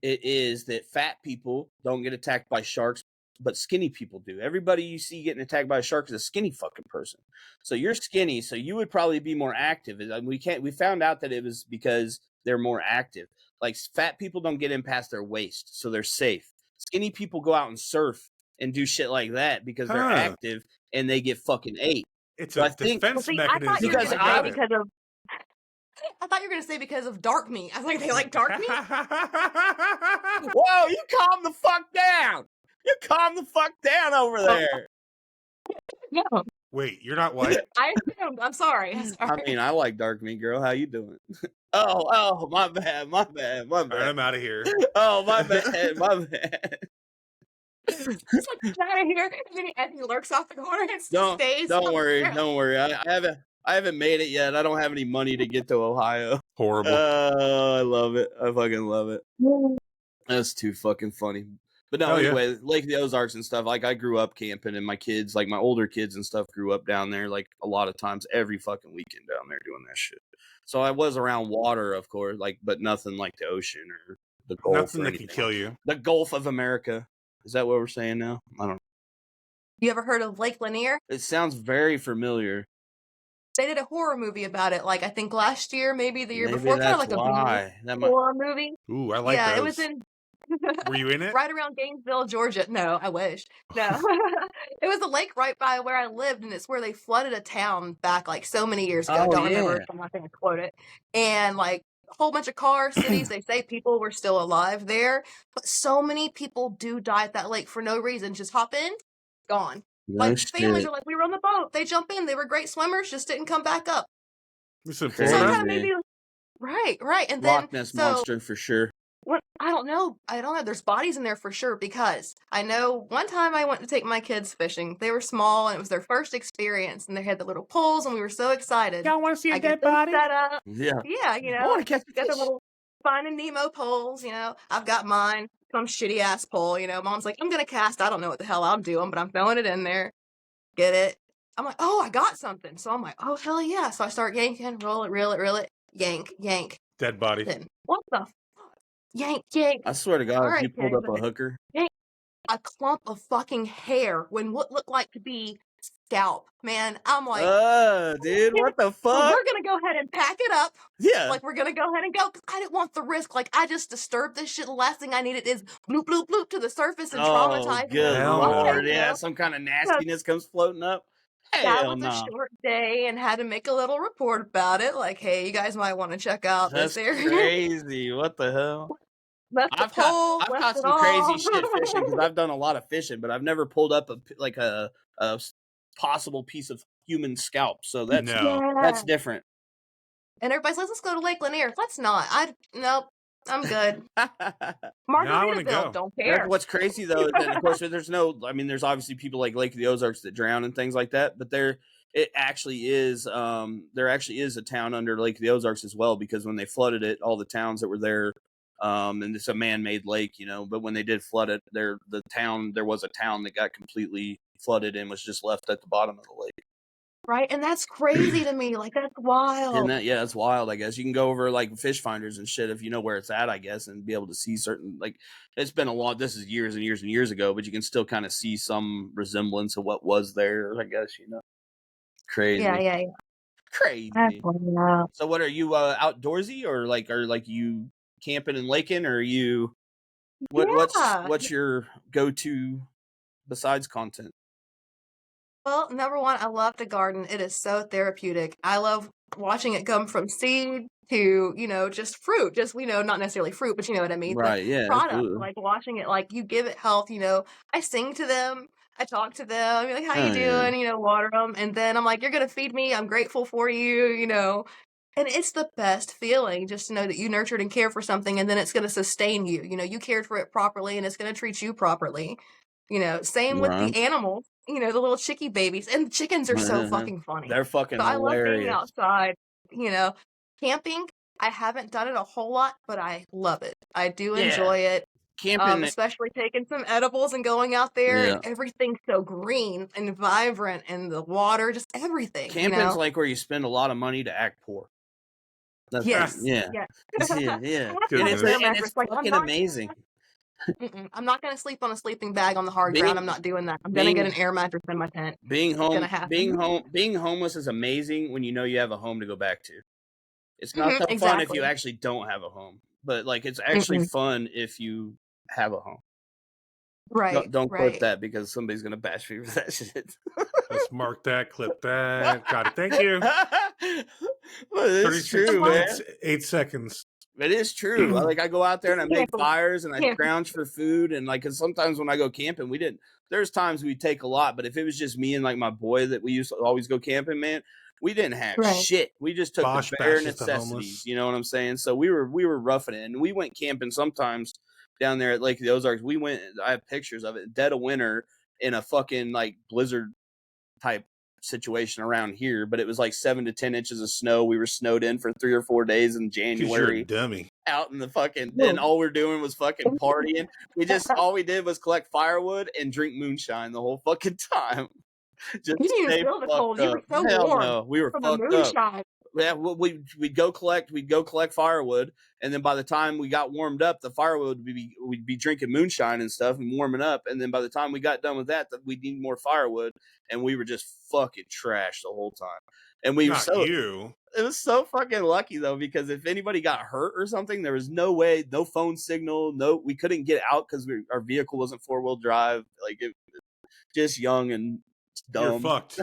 it is that fat people don't get attacked by sharks, but skinny people do. Everybody you see getting attacked by a shark is a skinny fucking person. So you're skinny, so you would probably be more active. We found out that it was because they're more active. Like fat people don't get in past their waist, so they're safe. Skinny people go out and surf and do shit like that because they're active and they get fucking ate. It's So a I think- defense See, I thought you mechanism. were Because gonna I say got it. because of. I thought you were gonna say because of dark meat. I was like, they like dark meat. Whoa, you calm the fuck down. You calm the fuck down over there. No, Wait, you're not white? I assumed. I'm sorry. I mean, I like dark meat, girl. How you doing? Oh, my bad. All right, I'm out of here. Oh, my bad. He's like, get out of here. And he lurks off the corner and stays. Don't worry. Yeah. Don't worry. I haven't made it yet. I don't have any money to get to Ohio. Horrible. I love it. I fucking love it. That's too fucking funny. But no, Hell yeah. anyway, Lake of the Ozarks and stuff. Like I grew up camping, and my kids, like my older kids and stuff, grew up down there. Like a lot of times, every fucking weekend down there doing that shit. So I was around water, of course, like, but nothing like the ocean or the Gulf. Nothing or that can anything. kill you. The Gulf of America. Is that what we're saying now? I don't know. You ever heard of Lake Lanier? It sounds very familiar. They did a horror movie about it, like I think last year, maybe the year Maybe before, kind of that's like a why. That might. horror movie. Ooh, I like Yeah, those. it was in Were you in it? right around Gainesville, Georgia. No, I wish. No. It was a lake right by where I lived, and it's where they flooded a town back like so many years ago. I Oh, don't remember yeah. if I'm not going to quote it. And like a whole bunch of cars, cities, they say people were still alive there. But so many people do die at that lake for no reason. Just hop in, gone. No Like families shit. are like, we were on the boat. They jump in. They were great swimmers, just didn't come back up. This in Crazy. So it Florida? kind of made me right. And then Loch Ness monster for sure. what I don't know. There's bodies in there for sure because I know one time I went to take my kids fishing. They were small and it was their first experience, and they had the little poles, and we were so excited. Y'all want to see a I dead get them body? set up. Yeah. Yeah, I want to catch got the fish. little Finding Nemo poles. I've got mine. Some shitty ass pole. Mom's like, I'm gonna cast. I don't know what the hell I'm doing, but I'm throwing it in there. Get it? I'm like, oh, I got something. So I'm like, oh hell yeah! So I start yanking, roll it, reel it, yank. Dead body. Then what the fuck? Yank. I swear to God, All if right, you pulled Kay, up a hooker. a clump of fucking hair when what looked like to be scalp. Man, I'm like, Dude, what the well, fuck? we're gonna go ahead and pack it up. Yeah. Like, we're gonna go ahead and go because I didn't want the risk. Like, I just disturbed this shit. The last thing I needed is bloop, bloop, bloop to the surface and traumatize. Good Hell Lord. no. Yeah, some kind of nastiness comes floating up. That Hell was no. a short day and had to make a little report about it. Like, hey, you guys might want to check out That's this area. crazy. What the hell? Left the I've caught pole, I've left caught it some all. crazy shit fishing because I've done a lot of fishing, but I've never pulled up a possible piece of human scalp. So that's No. that's different. And everybody's like, let's go to Lake Lanier. Let's not. Nope. I'm good. I wanna go. Margaritaville, don't care. What's crazy though is that of course there's there's obviously people like Lake of the Ozarks that drown and things like that, but there actually is a town under Lake of the Ozarks as well, because when they flooded it, all the towns that were there, and it's a man-made lake, but when they did flood it, there was a town that got completely flooded and was just left at the bottom of the lake. Right? And that's crazy to me. Like, that's wild. And that's wild, I guess. You can go over like fish finders and shit if you know where it's at, I guess, and be able to see certain, like, it's been this is years and years and years ago, but you can still kind of see some resemblance of what was there, I guess, Crazy. Yeah. Crazy. That's wild. So what are you, outdoorsy or like you camping and laking, or are you Yeah. what's your go-to besides content? Well, number one, I love to garden. It is so therapeutic. I love watching it come from seed to, just fruit. Just, not necessarily fruit, but you know what I mean? The Right. Yeah. product, Absolutely. like watching it, like you give it health, I sing to them. I talk to them, be like, how you Oh yeah. doing? Water them. And then I'm like, you're going to feed me. I'm grateful for you. And it's the best feeling just to know that you nurtured and cared for something and then it's going to sustain you. You cared for it properly and it's going to treat you properly. Same with Right. the animals, the little chickie babies. And the chickens are so fucking funny. They're fucking So I love being hilarious. outside, you know. Camping, I haven't done it a whole lot, but I love it. I do Yeah. enjoy it. Camping. Especially taking some edibles and going out there and Yeah. everything's so green and vibrant and the water, just everything, Camping's like where you spend a lot of money to act poor. That's Yes. yeah. Yeah. Yeah. Yeah. I have to have an air And mattress. it's Like, fucking amazing. I'm not gonna sleep on a sleeping bag on the hard ground. I'm Being not doing that. I'm gonna get being an air mattress in my tent. being It's gonna home happen. being homeless is amazing when you know you have a home to go back to. It's not so fun if you Exactly. actually don't have a home, but like it's actually Mm-mm. fun if you have a home. Right. Don't clip Right. that because somebody's gonna bash me for that shit. Let's mark that, clip that. Got it. Thank you. But it's 36 true, man. minutes, 8 seconds. It is true. I go out there and I make fires and I Yeah. scrounge for food and like, cause sometimes when I go camping, there's times we take a lot, but if it was just me and like my boy that we used to always go camping, man, we didn't have Right. shit. We just took Bosch the bare bashes the necessities. homeless. You know what I'm saying? So we were roughing it and we went camping sometimes down there at Lake of the Ozarks. I have pictures of it, dead of winter in a fucking like blizzard type situation around here, but it was like 7 to 10 inches of snow. We were snowed in for 3 or 4 days in 'Cause you're a January dummy. out in the fucking, and all we're doing was fucking partying. All we did was collect firewood and drink moonshine the whole fucking time. You Just didn't even stay feel the fucked cold. You were up. so Hell warm no, we were from the fucked up. moonshine. Yeah, we'd go collect firewood, and then by the time we got warmed up, the firewood we'd be drinking moonshine and stuff and warming up, and then by the time we got done with that, we'd need more firewood, and we were just fucking trashed the whole time. And we were Not so you. it was so fucking lucky though, because if anybody got hurt or something, there was no way, no phone signal, we couldn't get out because our vehicle wasn't 4-wheel drive, like it, just young and You're dumb. fucked.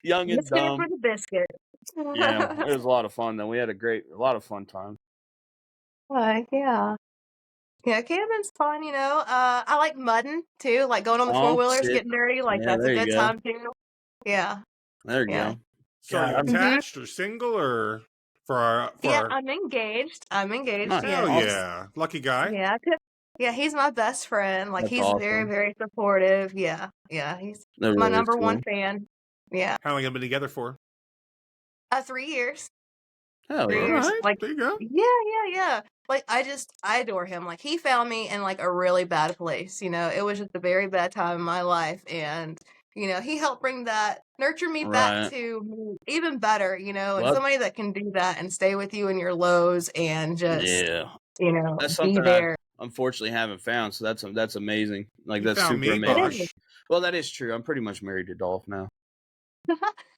Young and Let's get it for dumb. the biscuit. Yeah, it was a lot of fun though. We had a lot of fun time. Yeah. Yeah, camping's fun, I like mudding too, like going on the Oh four-wheelers, shit. getting dirty, like Yeah, that's a there you good go. time too. Yeah. There you Yeah. go. So are God, you I'm attached or single or Yeah, I'm engaged. Nice. Yeah. Hell Awesome. yeah. Lucky guy. Yeah. Yeah, he's my best friend. Like That's he's very, awesome. very supportive. Yeah. Yeah. He's That my really is number one cool. fan. Yeah. How long have you been together for? 3 years. Hell 3 yeah. years. Alright, Like, there you go. yeah. Like I adore him. Like he found me in like a really bad place. It was just a very bad time in my life, and he helped nurture me back Right. to even better. And Well, somebody that can do that and stay with you in your lows and just yeah. That's be something I there. unfortunately haven't found. So that's amazing. Like You that's found super me, amazing. Bosch. Well, that is true. I'm pretty much married to Dolph now.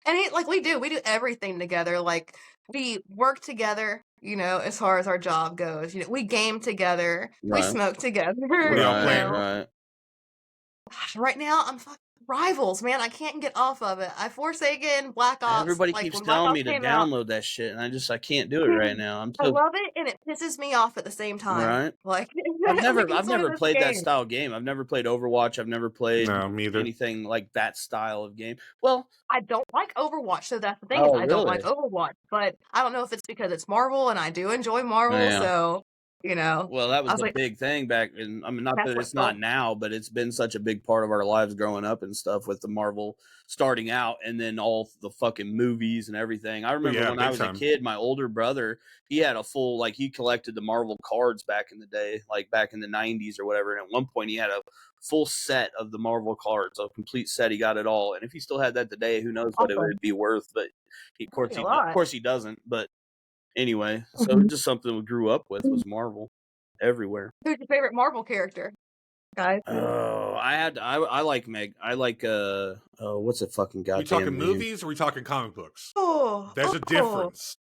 And we do everything together. Like we work together, as far as our job goes. We game together, we Right. smoke together. What are y'all Right. playing? Right. Right now, I'm fucking Rivals, man. I can't get off of it. I Forsaken, Black Ops. Everybody Like keeps when Black telling Ops me to came out, download that shit, and I can't do it right now. I'm I so love it and it pisses me off at the same time. right. Like I've like, never it's one of those played that games. style game. I've never played Overwatch. I've never played No, me either. anything like that style of game. Well, I don't like Overwatch, so that's the thing is oh I don't like really? Overwatch. But I don't know if it's because it's Marvel and I do enjoy Marvel, Yeah. so Well, that I was was the like, big thing back in. I mean, not that's that what it's not sold. now, but it's been such a big part of our lives growing up and stuff with the Marvel starting out, and then all the fucking movies and everything. I remember yeah, when I big was time. a kid, my older brother, he had a full, like, he collected the Marvel cards back in the day, like back in the 90s or whatever. And at one point, he had a full set of the Marvel cards, a complete set. He got it all, and if he still had that today, who knows what it Awesome. would be worth? But of That'd be a lot. course he doesn't. But anyway, so Mhm. just something we grew up with was Marvel everywhere. Who's your favorite Marvel character, guys? Oh, I like Meg. I like what's it fucking We goddamn talking name? movies or we talking comic books? Oh, There's a difference.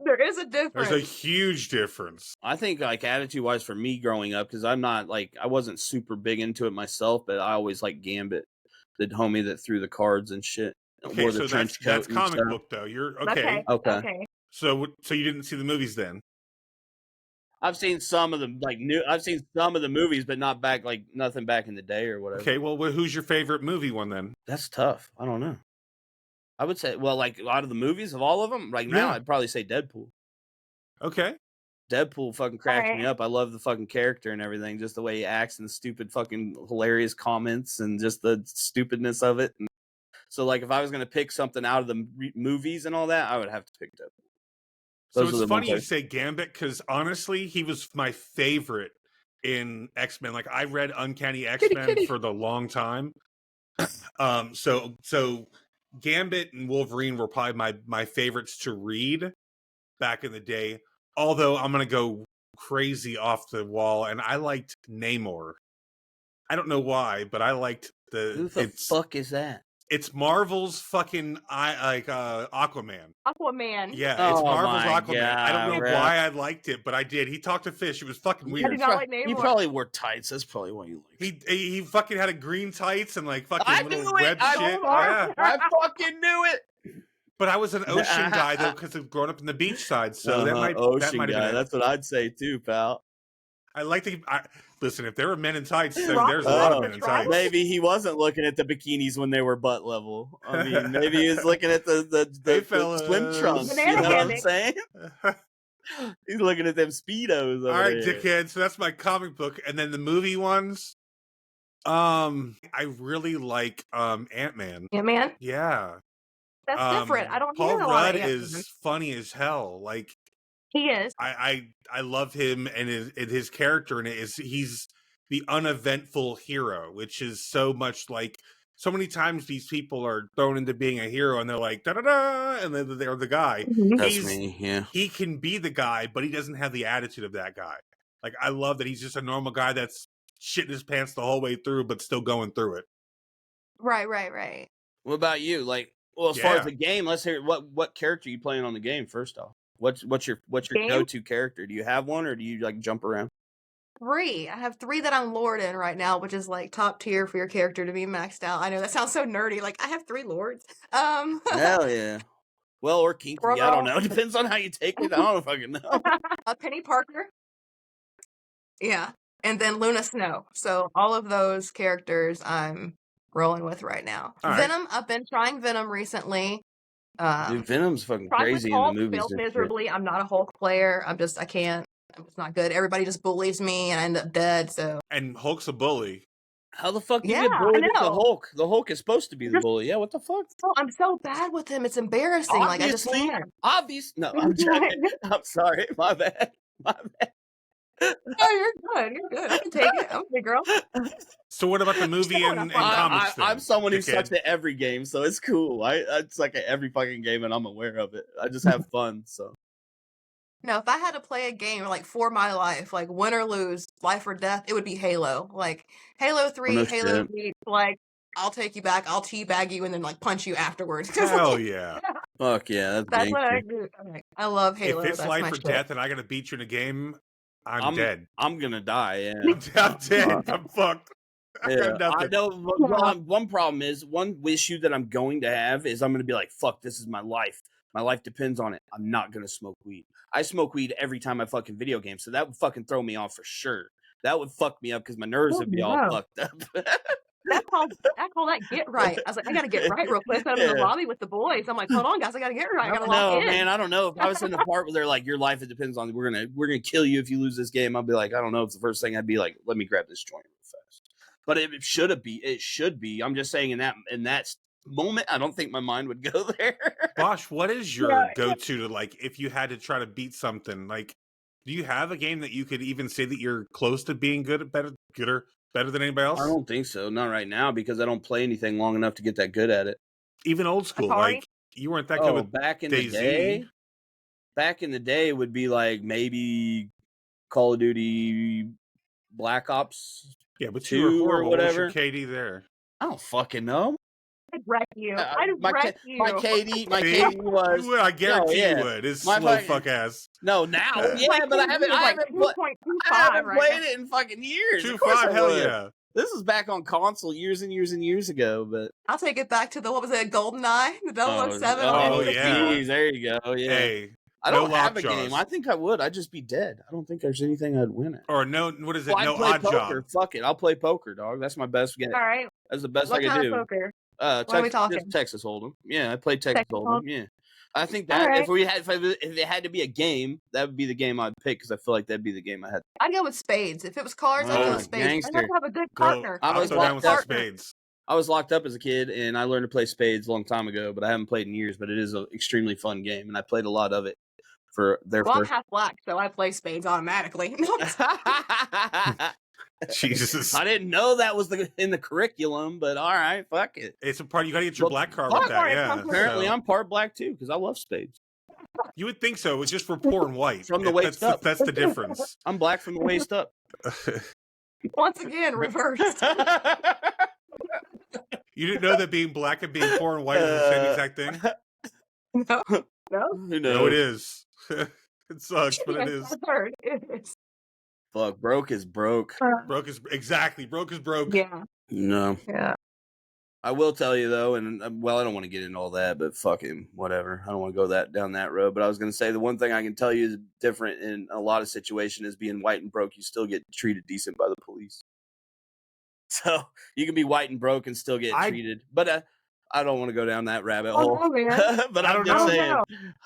There is a There's difference. a huge difference. I think like attitude wise for me growing up, because I'm not like I wasn't super big into it myself, but I always like Gambit. the homie that threw the cards and shit. Okay, Wore the so trench that's coat and comic stuff. book though. You're Okay. okay. Okay. So you didn't see the movies then? I've seen some of them, like I've seen some of the movies, but not back, like nothing back in the day or whatever. Okay, well, who's your favorite movie one then? That's tough. I don't know. I would say, well, like out of the movies of all of them, right now, Yeah. I'd probably say Deadpool. Okay. Deadpool fucking cracks me Alright. up. I love the fucking character and everything, just the way he acts and the stupid fucking hilarious comments and just the stupidness of it. And so, like, if I was gonna pick something out of the movies and all that, I would have to pick Deadpool. So Those are it's the funny you ones say Gambit because honestly, he was my favorite in X-Men. Like I read Uncanny X-Men kitty. for the long time. So Gambit and Wolverine were probably my favorites to read back in the day. Although I'm gonna go crazy off the wall, and I liked Namor. I don't know why, but I liked Who the fuck is that? It's Marvel's fucking Aquaman. Aquaman. Yeah, it's Oh Marvel's my Aquaman. I don't know God, why I liked it, but I did. He talked to fish. It was fucking I weird. do not like He Namor. probably wore tights. That's probably why you like. He fucking had a green tights and like fucking I little knew it. web I shit. knew Yeah. it. I fucking knew it. But I was an ocean guy though because of growing up in the beach side, so that might ocean have guy. been it. That's what I'd say too, pal. I like to listen. If there were men in tights, then Rock there's a lot of Oh, men in tights. Maybe he wasn't looking at the bikinis when they were butt level. I mean, maybe he was looking at the Hey, swim trunks. Banana You know what I'm hammock. saying? He's looking at them speedos. Over All right, there. dickhead. So that's my comic book, and then the movie ones. I really like Ant-Man. Ant-Man? Yeah, That's different. I don't Paul hear a lot Rudd of Ant-Man. is funny as hell. Like He is. I love him and his character, and he's the uneventful hero, which is so much like so many times these people are thrown into being a hero and they're like da da da, and then they're the guy. That's me. Yeah. He can be the guy, but he doesn't have the attitude of that guy. Like I love that he's just a normal guy that's shitting his pants the whole way through, but still going through it. Right. What about you? Like, well, as far Yeah. as the game, let's hear what character are you playing on the game. First off, what's your Game? go-to character? Do you have one, or do you like jump around? 3. I have 3 that I'm lord in right now, which is like top tier for your character to be maxed out. I know that sounds so nerdy. Like I have 3 lords. Hell yeah. Well, or kinky. I don't know. It depends on how you take it. I don't fucking know. Penny Parker. Yeah. And then Luna Snow. So all of those characters I'm rolling with right now. All right. Venom, I've been trying Venom recently. Dude, Venom's fucking Tried with crazy in the Hulk, movies. failed and shit. miserably. I'm not a Hulk player. I can't. It's not good. Everybody just bullies me and I end up dead. So And Hulk's a bully. How the fuck you Yeah, get I bullied with the know. Hulk? The Hulk is supposed to be the Just- bully. Yeah, what the fuck? oh, I'm so bad with him. It's embarrassing. Like I just Obviously. can't. Obvious. No, I'm joking. I'm sorry. My bad. My bad. Oh, you're good. You're good. I can take it. I'm a big girl. So what about the movie Showing and up on- comics? then, I'm someone who dickhead? sucks at every game, so it's cool. I suck at every fucking game, and I'm aware of it. I just have fun. So No, if I had to play a game like for my life, like win or lose, life or death, it would be Halo. Like Halo 3, no Halo shit. 3, like I'll take you back, I'll teabag you, and then like punch you afterwards. Hell yeah! fuck yeah, That's what I gangster. do. Like, I love Halo. If it's That's life my or shit. death, and I gotta beat you in a game, I'm dead. I'm gonna die. Yeah. I'm dead. I'm fucked. I Yeah, got I nothing. know. One problem is one issue that I'm going to have is I'm going to be like, "Fuck, this is my life. My life depends on it. I'm not going to smoke weed. I smoke weed every time I fucking video game, so that would fucking throw me off for sure. That would fuck me up because my nerves Oh, would be all no. fucked up." I call that get right. I was like, I gotta get right real quick. I'm in the Yeah. lobby with the boys. I'm like, hold on, guys, I gotta get right. I gotta No, lock in. man, I don't know. If I was in the part where they're like, "Your life, it depends on we're gonna kill you if you lose this game," I'd be like, I don't know. It's the first thing I'd be like, "Let me grab this joint real fast." But it should be. It should be. I'm just saying in that moment, I don't think my mind would go there. Bosh, what is your Yeah. go-to to like if you had to try to beat something? Like, do you have a game that you could even say that you're close to being better than anybody else? I don't think so. Not right now because I don't play anything long enough to get that good at it. Even old school, Atari? like you weren't that good with back in DayZ. the day. Back in the day would be like maybe Call of Duty Black Ops. Yeah, but 2 you were or horrible. What's your whatever. KD there? I don't fucking know. I'd wreck you. I'd my wreck you. my KD See? was You would, I guarantee yeah. you would. It's My slow fucking- fuck ass. no now. My Yeah, but I haven't. I haven't, I 2.25 haven't right played now. it in fucking years. Of 2.5, course I hell would. yeah. This is back on console years and years and years ago, but I'll take it back to the, what was it, GoldenEye? The 007 on oh, N64. yeah. geez, there you go. Yeah. Hey, I no don't have a lockjaws. game. I think I would. I'd just be dead. I don't think there's anything I'd win at. Or no, what is it? Well, No I'd play odd poker. job. Fuck it. I'll play poker, dog. That's my best game. All right. That's the best What I could kind do. of poker? Texas, are we talking? Texas Hold'em. Yeah, I played Texas Hold'em. Yeah, I think All that right. if it had to be a game, that would be the game I'd pick because I feel like that'd be the game I had. I'd go with spades. If it was cards, I'd go Oh, with spades. I'd have gangster. to have a good Girl, partner. I I'll was throw down with some locked up. spades. I was locked up as a kid, and I learned to play spades a long time ago, but I haven't played in years. But it is an extremely fun game, and I played a lot of it for their Well, I'm first. half black, so I play spades automatically. Jesus. I didn't know that was in the curriculum, but all right, fuck it. It's a part. You got to get your Well, black card fuck, with that. Yeah. Apparently, so. I'm part black too because I love spades. You would think so. It's just for poor and white. From the waist up. That's the difference. I'm black from the waist up. Once again, reversed. You didn't know that being black and being poor and white is the same exact thing? No. No? Who knows? No, it is. It sucks, but it is. I've heard. It is. Fuck, broke is broke. Broke is broke is broke. Yeah. No. Yeah. I will tell you though, and well, I don't want to get into all that, but fucking whatever. I don't want to go down that road. But I was going to say the one thing I can tell you is different in a lot of situations is being white and broke. You still get treated decent by the police. So you can be white and broke and still get treated. But I don't want to go down that rabbit hole. No, man. But I I'm don't just know. saying.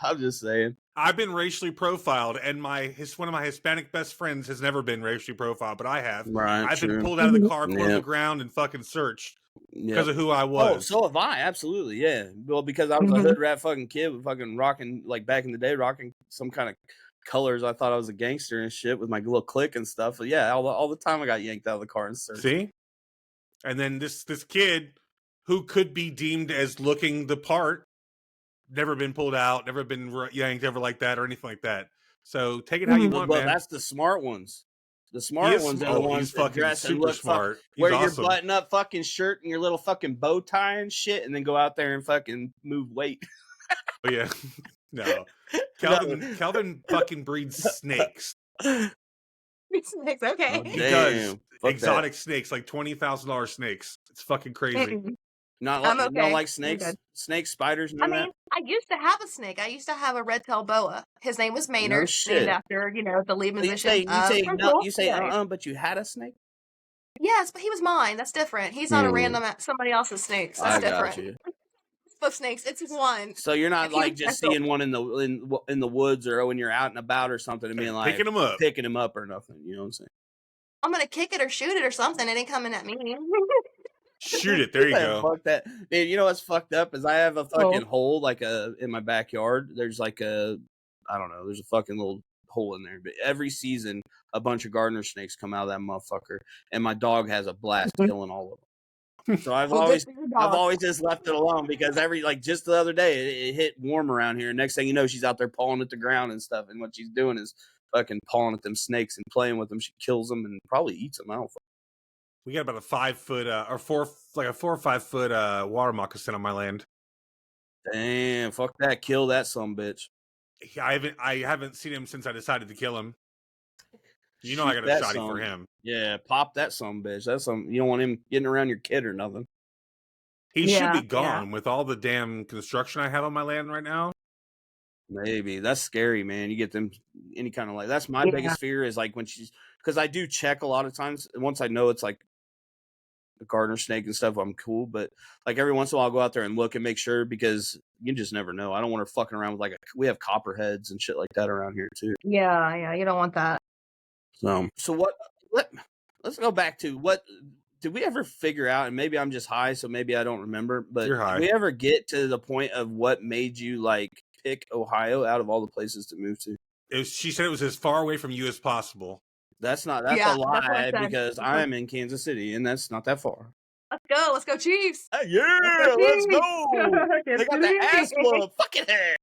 I'm just saying. I've been racially profiled, and one of my Hispanic best friends has never been racially profiled, but I have. Right. I've true. been pulled out of the car, put on Yeah. the ground, and fucking searched Yeah. because of who I Oh, was. so have I. Absolutely. Yeah. Well, because I was a hood rat fucking kid with fucking rocking, like back in the day, rocking some kind of colors. I thought I was a gangster and shit with my little clique and stuff. But yeah, all the time I got yanked out of the car and searched. See? And then this kid who could be deemed as looking the part, never been pulled out, never been yanked ever like that or anything like that. So take it how you want, Well, man. that's the smart ones. The smart ones are the ones he's that fucking dress and super look smart. wear He's your awesome. button up fucking shirt and your little fucking bow tie and shit, and then go out there and fucking move weight. Oh yeah, no. Calvin fucking breeds snakes. Snakes, okay. Oh, He damn. does Fuck exotic snakes, like $20,000 snakes. It's fucking crazy. Not I'm like, okay. don't like I'm snakes, good. snakes, spiders. I None mean, of I used to have a snake. I used to have a red-tailed boa. His name was Maynard, shit. named after, the lead that. You musician. say no. Purple. You say Yeah. but you had a snake. Yes, but he was mine. That's different. He's not a random somebody else's snake. That's I different. got you. Of snakes, it's one. So you're not He was like just special. seeing one in the woods or when you're out and about or something and being like picking him up or nothing. You know what I'm saying? I'm gonna kick it or shoot it or something. It ain't coming at me. Shoot it. There you go. Fuck that. Dude, you know what's fucked up is I have a fucking hole like in my backyard. There's like there's a fucking little hole in there. But every season a bunch of gardener snakes come out of that motherfucker, and my dog has a blast killing all of them. So I've always just left it alone because just the other day it hit warm around here. Next thing you know, she's out there pawing at the ground and stuff, and what she's doing is fucking pawing at them snakes and playing with them. She kills them and probably eats them. I don't. We got about a 5 foot or 4 or 5 foot water moccasin on my land. Damn, fuck that! Kill that sumbitch. I haven't seen him since I decided to kill him. You know I got a shotty for him. Yeah, pop that sumbitch. That's you don't want him getting around your kid or nothing. He should be gone with all the damn construction I have on my land right now. Maybe that's scary, man. You get them any kind of that's my biggest fear is like when because I do check a lot of times. And once I know it's like a gardener snake and stuff, I'm cool. But like every once in a while, I'll go out there and look and make sure because you just never know. I don't want her fucking around with we have copperheads and shit like that around here too. Yeah, you don't want that. So let's go back to what did we ever figure out? And maybe I'm just high, so maybe I don't remember. But You're high. Did we ever get to the point of what made you pick Ohio out of all the places to move to? She said it was as far away from you as possible. That's a lie because I'm in Kansas City and that's not that far. Let's go Chiefs. Yeah, let's go. They got that ass whoop. Fucking hell.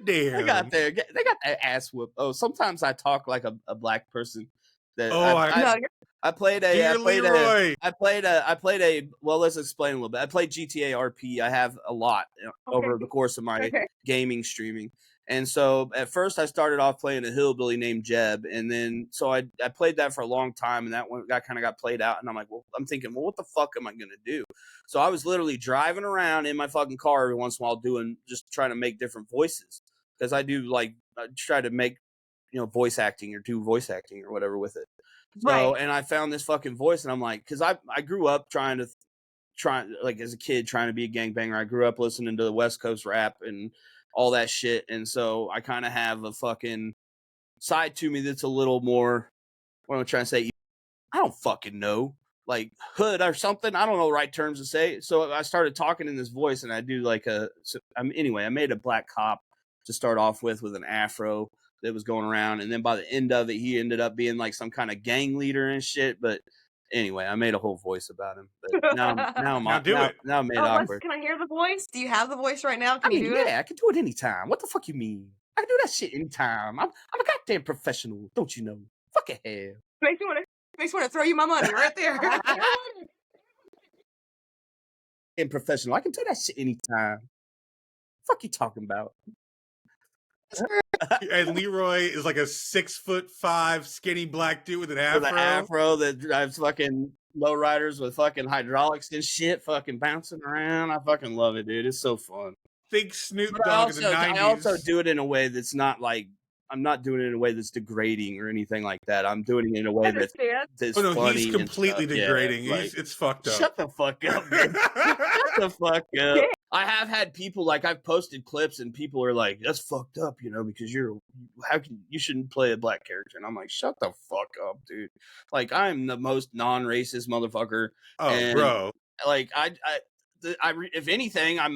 Damn. They got that ass whoop. Oh, sometimes I talk like a black person. I played a well, let's explain a little bit. I played GTA RP. I have a lot over the course of my gaming streaming. And so at first I started off playing a hillbilly named Jeb, and then so I played that for a long time, and that one kind of got played out, and I'm like, well, I'm thinking, well, what the fuck am I gonna do? So I was literally driving around in my fucking car every once in a while just trying to make different voices, because I do like I try to make voice acting or do voice acting or whatever with it. So and I found this fucking voice, and I'm like, because I grew up trying like as a kid trying to be a gangbanger. I grew up listening to the West Coast rap and all that shit, and so I kind of have a fucking side to me that's a little more, what am I trying to say, I don't fucking know, like hood or something. I don't know the right terms to say. So I started talking in this voice, and I do like anyway, I made a black cop to start off with an afro that was going around, and then by the end of it he ended up being like some kind of gang leader and shit. But anyway, I made a whole voice about him. But now I'm awkward. Can I hear the voice? Do you have the voice right now? Can you do it? Yeah, I can do it anytime. What the fuck you mean? I can do that shit anytime. I'm a goddamn professional, don't you know? Fucking hell. Makes me want to throw you my money right there. I'm professional. I can do that shit anytime. Fuck you talking about? And Leroy is like a 6'5" skinny black dude with an afro. With an afro that drives fucking lowriders with fucking hydraulics and shit, fucking bouncing around. I fucking love it, dude. It's so fun. Think Snoop Dogg in the 90s. I also do it in a way that's not like, I'm not doing it in a way that's degrading or anything like that. I'm doing it in a way that's funny. He's completely degrading. Yeah, like, it's fucked up. Shut the fuck up, dude. Shut the fuck up. I have had people, like, I've posted clips and people are like, that's fucked up, because you shouldn't play a black character. And I'm like, shut the fuck up, dude. Like, I'm the most non-racist motherfucker. Oh, and, bro. Like, if anything, I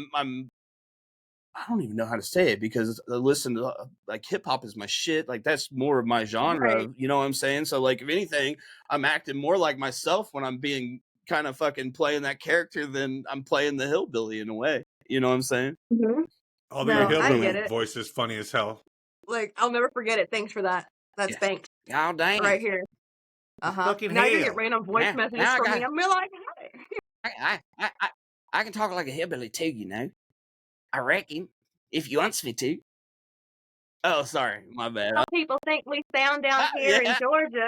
don't even know how to say it, because I listen to like hip hop is my shit. Like that's more of my genre. Right. You know what I'm saying? So like, if anything, I'm acting more like myself when I'm being kind of fucking playing that character than I'm playing the hillbilly in a way. You know what I'm saying? Mm-hmm. Although your hillbilly voice is funny as hell. Like, I'll never forget it. Thanks for that. That's thanks. Oh, dang. Right here. Fucking now hell. you get random voice messages from me. I'm like, hey. I can talk like a hillbilly too, I reckon, if you wants me to. Oh, sorry, my bad. Some people think we sound down here in Georgia.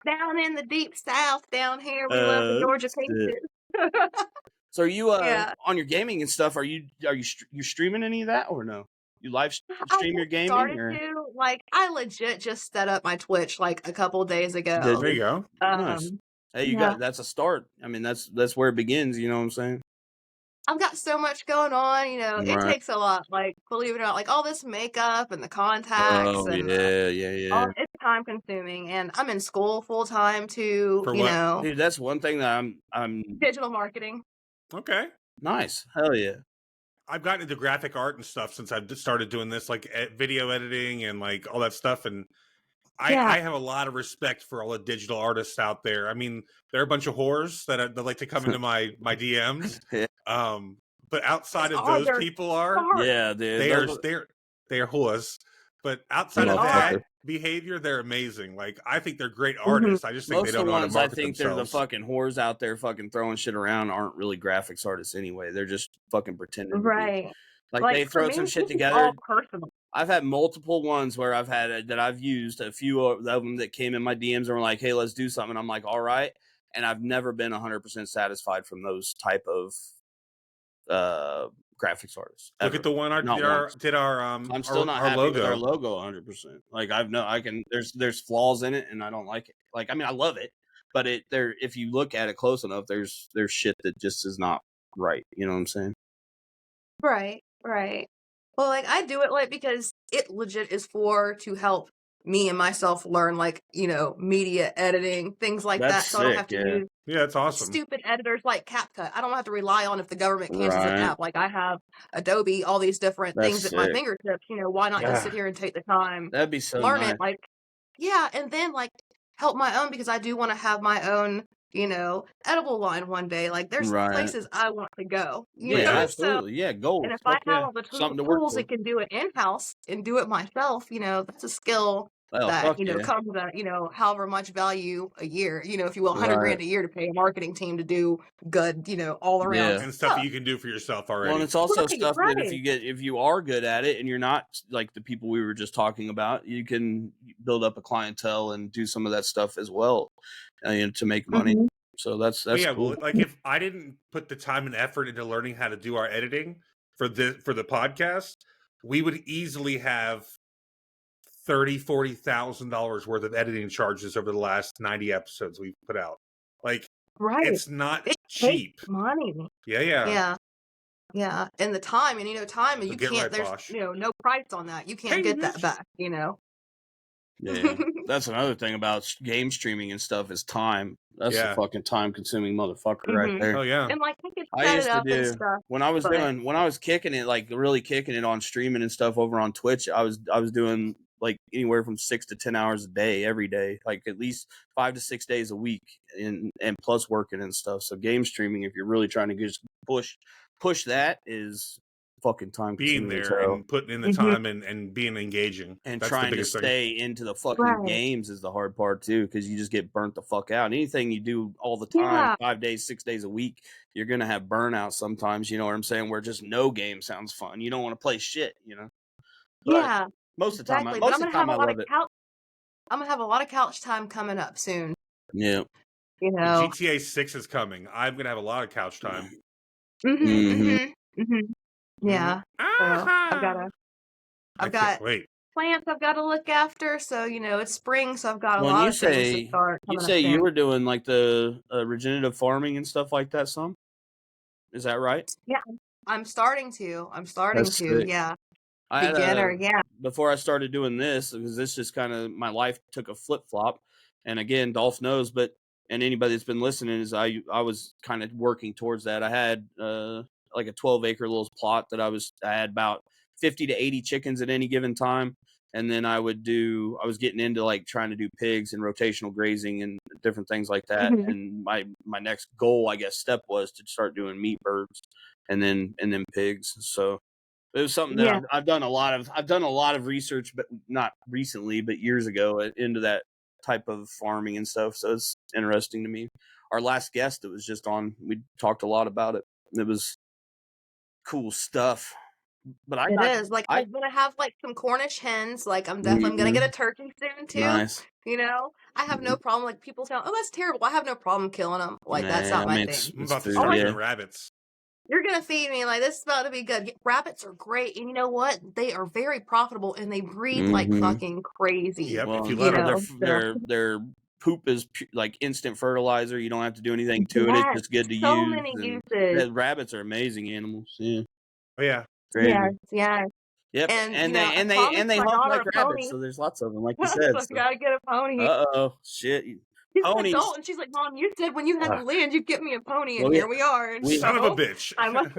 Down in the deep south down here, we love the Georgia CAKES. So are you on your gaming and stuff, are you streaming any of that or no? You live stream your gaming? I legit just set up my Twitch like a couple days ago. There you go. Nice. Hey, that's a start. I mean, that's where it begins, you know what I'm saying? I've got so much going on, it takes a lot, like, believe it or not, like, all this makeup and the contacts and it's time consuming, and I'm in school full time too, Dude, that's one thing that I'm digital marketing. Okay. Nice. Hell yeah. I've gotten into graphic art and stuff since I've started doing this, like video editing and like all that stuff, and I have a lot of respect for all the digital artists out there. I mean, there are a bunch of whores that like to come into my DMs. But outside of those people dude. They are whores. But outside of that behavior, they're amazing. Like, I think they're great artists. I just think they don't know how to market themselves. I think they're the fucking whores out there fucking throwing shit around aren't really graphics artists anyway. They're just fucking pretending. Right. Like they throw some shit together. I've had multiple ones where I've used a few of them that came in my DMs and were like, hey, let's do something. I'm like, all right. And I've never been 100% satisfied from those type of graphics artists. Look at the one I'm still not happy with our logo 100%. Like there's flaws in it and I don't like it. Like, I mean, I love it, but if you look at it close enough, there's shit that just is not right. You know what I'm saying? Right. Well, like, I do it because it legit is to help me and myself learn, like, media editing, things like that. So I don't have to use that's awesome. Stupid editors like CapCut. I don't have to rely on if the government cancels an app. Like, I have Adobe, all these different things at my fingertips. Why not just sit here and take the time? That'd be so learn nice. it, like, and then like help my own, because I do want to have my own edible line one day. Like, there's places I want to go. Absolutely. So, goals. And if I have all the tools that can do it in-house and do it myself, that's a skill Oh, that, fuck you know, yeah. comes at, you know, however much value a year, you know, if you will, 100 Right. grand a year to pay a marketing team to do good, you know, all around Yeah. And stuff stuff. you can do for yourself Well, and already. it's also Right, stuff that right. if you are good at it and you're not like the people we were just talking about, you can build up a clientele and do some of that stuff as well, to make money. Mhm. So that's But yeah, cool. well, like if I didn't put the time and effort into learning how to do our editing for the podcast, we would easily have $30,000-$40,000 worth of editing charges over the last 90 episodes we've put out. Like, Right. it's not It cheap. takes money. Yeah. Yeah. Yeah. And the time, and you know, time, and So you get can't, right, there's, Bosh. you know, no price on that. You can't Hey, get that bitch. back, you know? Yeah, that's another thing about game streaming and stuff is time. That's Yeah. a fucking time consuming motherfucker right Mhm. there. Oh yeah. And like, I could I set it used to up and do stuff, when I was but kicking it, like really kicking it on streaming and stuff over on Twitch. I was doing like anywhere from 6 to 10 hours a day every day, like at least 5 to 6 days a week, and plus working and stuff. So game streaming, if you're really trying to just push that, is fucking time Being consuming as there hell. and putting in the Mhm. time and being engaging. And That's the trying to biggest thing. stay into the fucking right. games is the hard part too, because you just get burnt the fuck out. Anything you do all the time, Yeah. 5 days, 6 days a week, you're gonna have burnout sometimes. You know what I'm saying? Where just no game sounds fun. You don't want to play shit. You know. But Yeah. most of the time, Exactly. But I'm gonna have a I lot of love it. I'm gonna have a lot of couch time coming up soon. Yeah. You The know. GTA 6 is coming. I'm gonna have a lot of couch time. Mhm. Mhm. Mhm. Mhm. Yeah. So I've I can't got wait. plants I've got to look after. So you know, it's spring, so I've got a Well, and lot of things to start you coming up say you soon. were doing like the regenerative farming and stuff like that. Some is that right? Yeah, I'm starting to. That's sick. Yeah. I had Beginner. Yeah. before I started doing this, because this just kind of my life took a flip flop. And again, Dolph knows, but and anybody that's been listening is I was kind of working towards that. I had like a 12-acre little plot that I had about 50 to 80 chickens at any given time. And then I was getting into like trying to do pigs and rotational grazing and different things like that. Mhm. And my next goal, I guess, step was to start doing meat birds and then pigs. So it was something that Yeah. I've done a lot of research, but not recently, but years ago, into that type of farming and stuff. So it's interesting to me. Our last guest that was just on, we talked a lot about it. It was cool stuff. But It is. Like I'm gonna have like some Cornish hens. Like I'm definitely gonna get a turkey soon too. Nice. You know, I have no problem. Like people say, "Oh, that's terrible." I have no problem killing them. Like that's Nah, not I my mean, thing. I'm it's about to food, start yeah. doing rabbits. You're gonna feed me like this is about to be good. Rabbits are great, and you know what? They are very profitable, and they breed like Mhm. fucking crazy. Yep, Well, if you You let 'em. know, so their poop is like instant fertilizer. You don't have to do anything to it. It's yes, just good to so use. many And uses. rabbits are amazing animals. Yeah, Oh yeah. crazy. Yes, yes. Yep, And and you know, I they promised my hump daughter like a rabbits, pony, so there's lots of them, like you so said. I So, gotta get a pony. shit, She's an ponies. adult, and she's like, "Mom, you said when you had the Uh, land, you'd get me a pony, and well, here we are." And we Son of a so bitch. I'm like,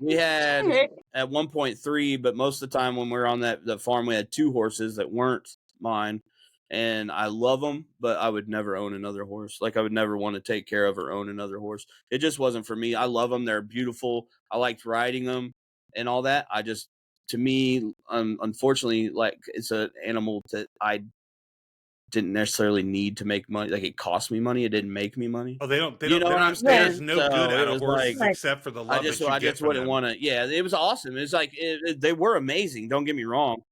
we had at 1.3, but most of the time when we were on that farm, we had 2 horses that weren't mine, and I love them, but I would never own another horse. Like I would never want to take care of or own another horse. It just wasn't for me. I love them; they're beautiful. I liked riding them and all that. To me, unfortunately, like it's an animal that I didn't necessarily need to make money. Like it cost me money. It didn't make me money. Oh, they don't. You know what I'm There's saying? no good So it out of was horses like except for the love that you I get just from wouldn't them. want to. Yeah, it was awesome. It's like they were amazing. Don't get me wrong.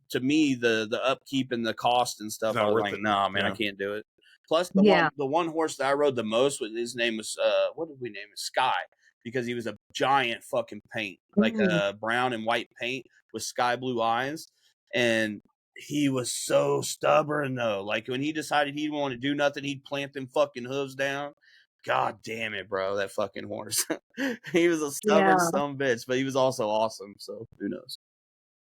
To me, the upkeep and the cost and stuff, Not I was worth like, it. nah, man, I Yeah. can't do it. Plus, Yeah. the one horse that I rode the most with, his name was what did we name him? Sky, because he was a giant fucking paint, like a brown and white paint with sky blue eyes, and he was so stubborn though. Like when he decided he didn't want to do nothing, he'd plant them fucking hooves down. God damn it, bro, that fucking horse. He was a stubborn Yeah. son of a bitch, but he was also awesome. So who knows?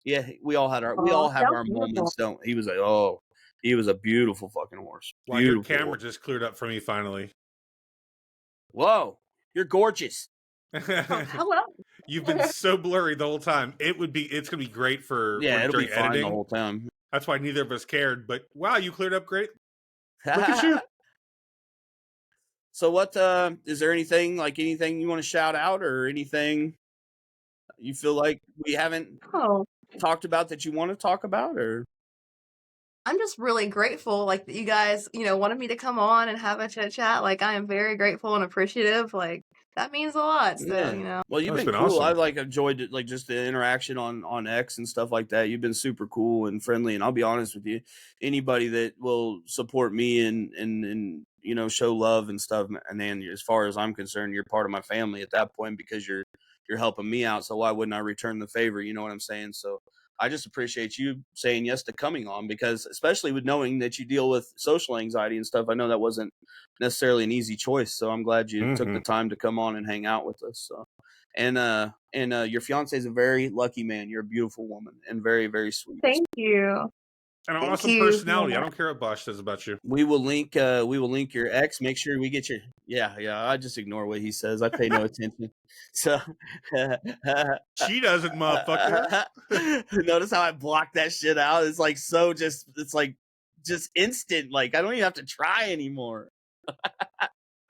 Yeah, we all have Oh, our sounds beautiful. moments, don't we? He was like, oh, he was a beautiful fucking horse. Wow, your Beautiful. camera just cleared up for me finally. Whoa, you're gorgeous. Oh, hello. You've been so blurry the whole time. It's gonna be great for Yeah, it'll be during fine editing. the whole time. That's why neither of us cared. But wow, you cleared up great. Look at you. So what is there anything you want to shout out or anything you feel like we haven't Oh, talked about that you want to talk about or I'm just really grateful, like, that you guys, wanted me to come on and have a chit chat. Like, I am very grateful and appreciative. Like, that means a lot. So, Yeah. Well, you've That's been been cool. I awesome. enjoyed it, like just the interaction on X and stuff like that. You've been super cool and friendly. And I'll be honest with you, anybody that will support me and show love and stuff. And then as far as I'm concerned, you're part of my family at that point because you're helping me out. So why wouldn't I return the favor? You know what I'm saying? So I just appreciate you saying yes to coming on, because especially with knowing that you deal with social anxiety and stuff, I know that wasn't necessarily an easy choice. So I'm glad you took the time to come on and hang out with us. So, and your fiance is a very lucky man. You're a beautiful woman and very, very sweet. thank you. And an Thank awesome you. personality. I don't care what Bosch says about you. We will link your ex. Make sure we get your yeah. I just ignore what he says. I pay no attention. So She doesn't, motherfucker. Notice how I blocked that shit out? It's like it's like just instant. Like I don't even have to try anymore.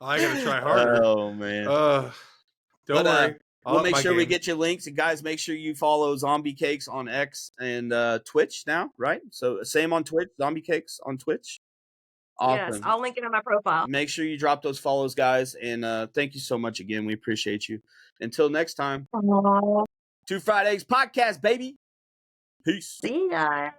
I gotta try harder. Oh man. Don't worry. We'll make sure we get you links, and guys, make sure you follow ZombieCakes on X and Twitch now, right? So same on Twitch, ZombieCakes on Twitch. Awesome. Yes, I'll link it in my profile. Make sure you drop those follows, guys, and thank you so much again. We appreciate you. Until next time, Aww. 2 Fridays podcast, baby. Peace. See you guys.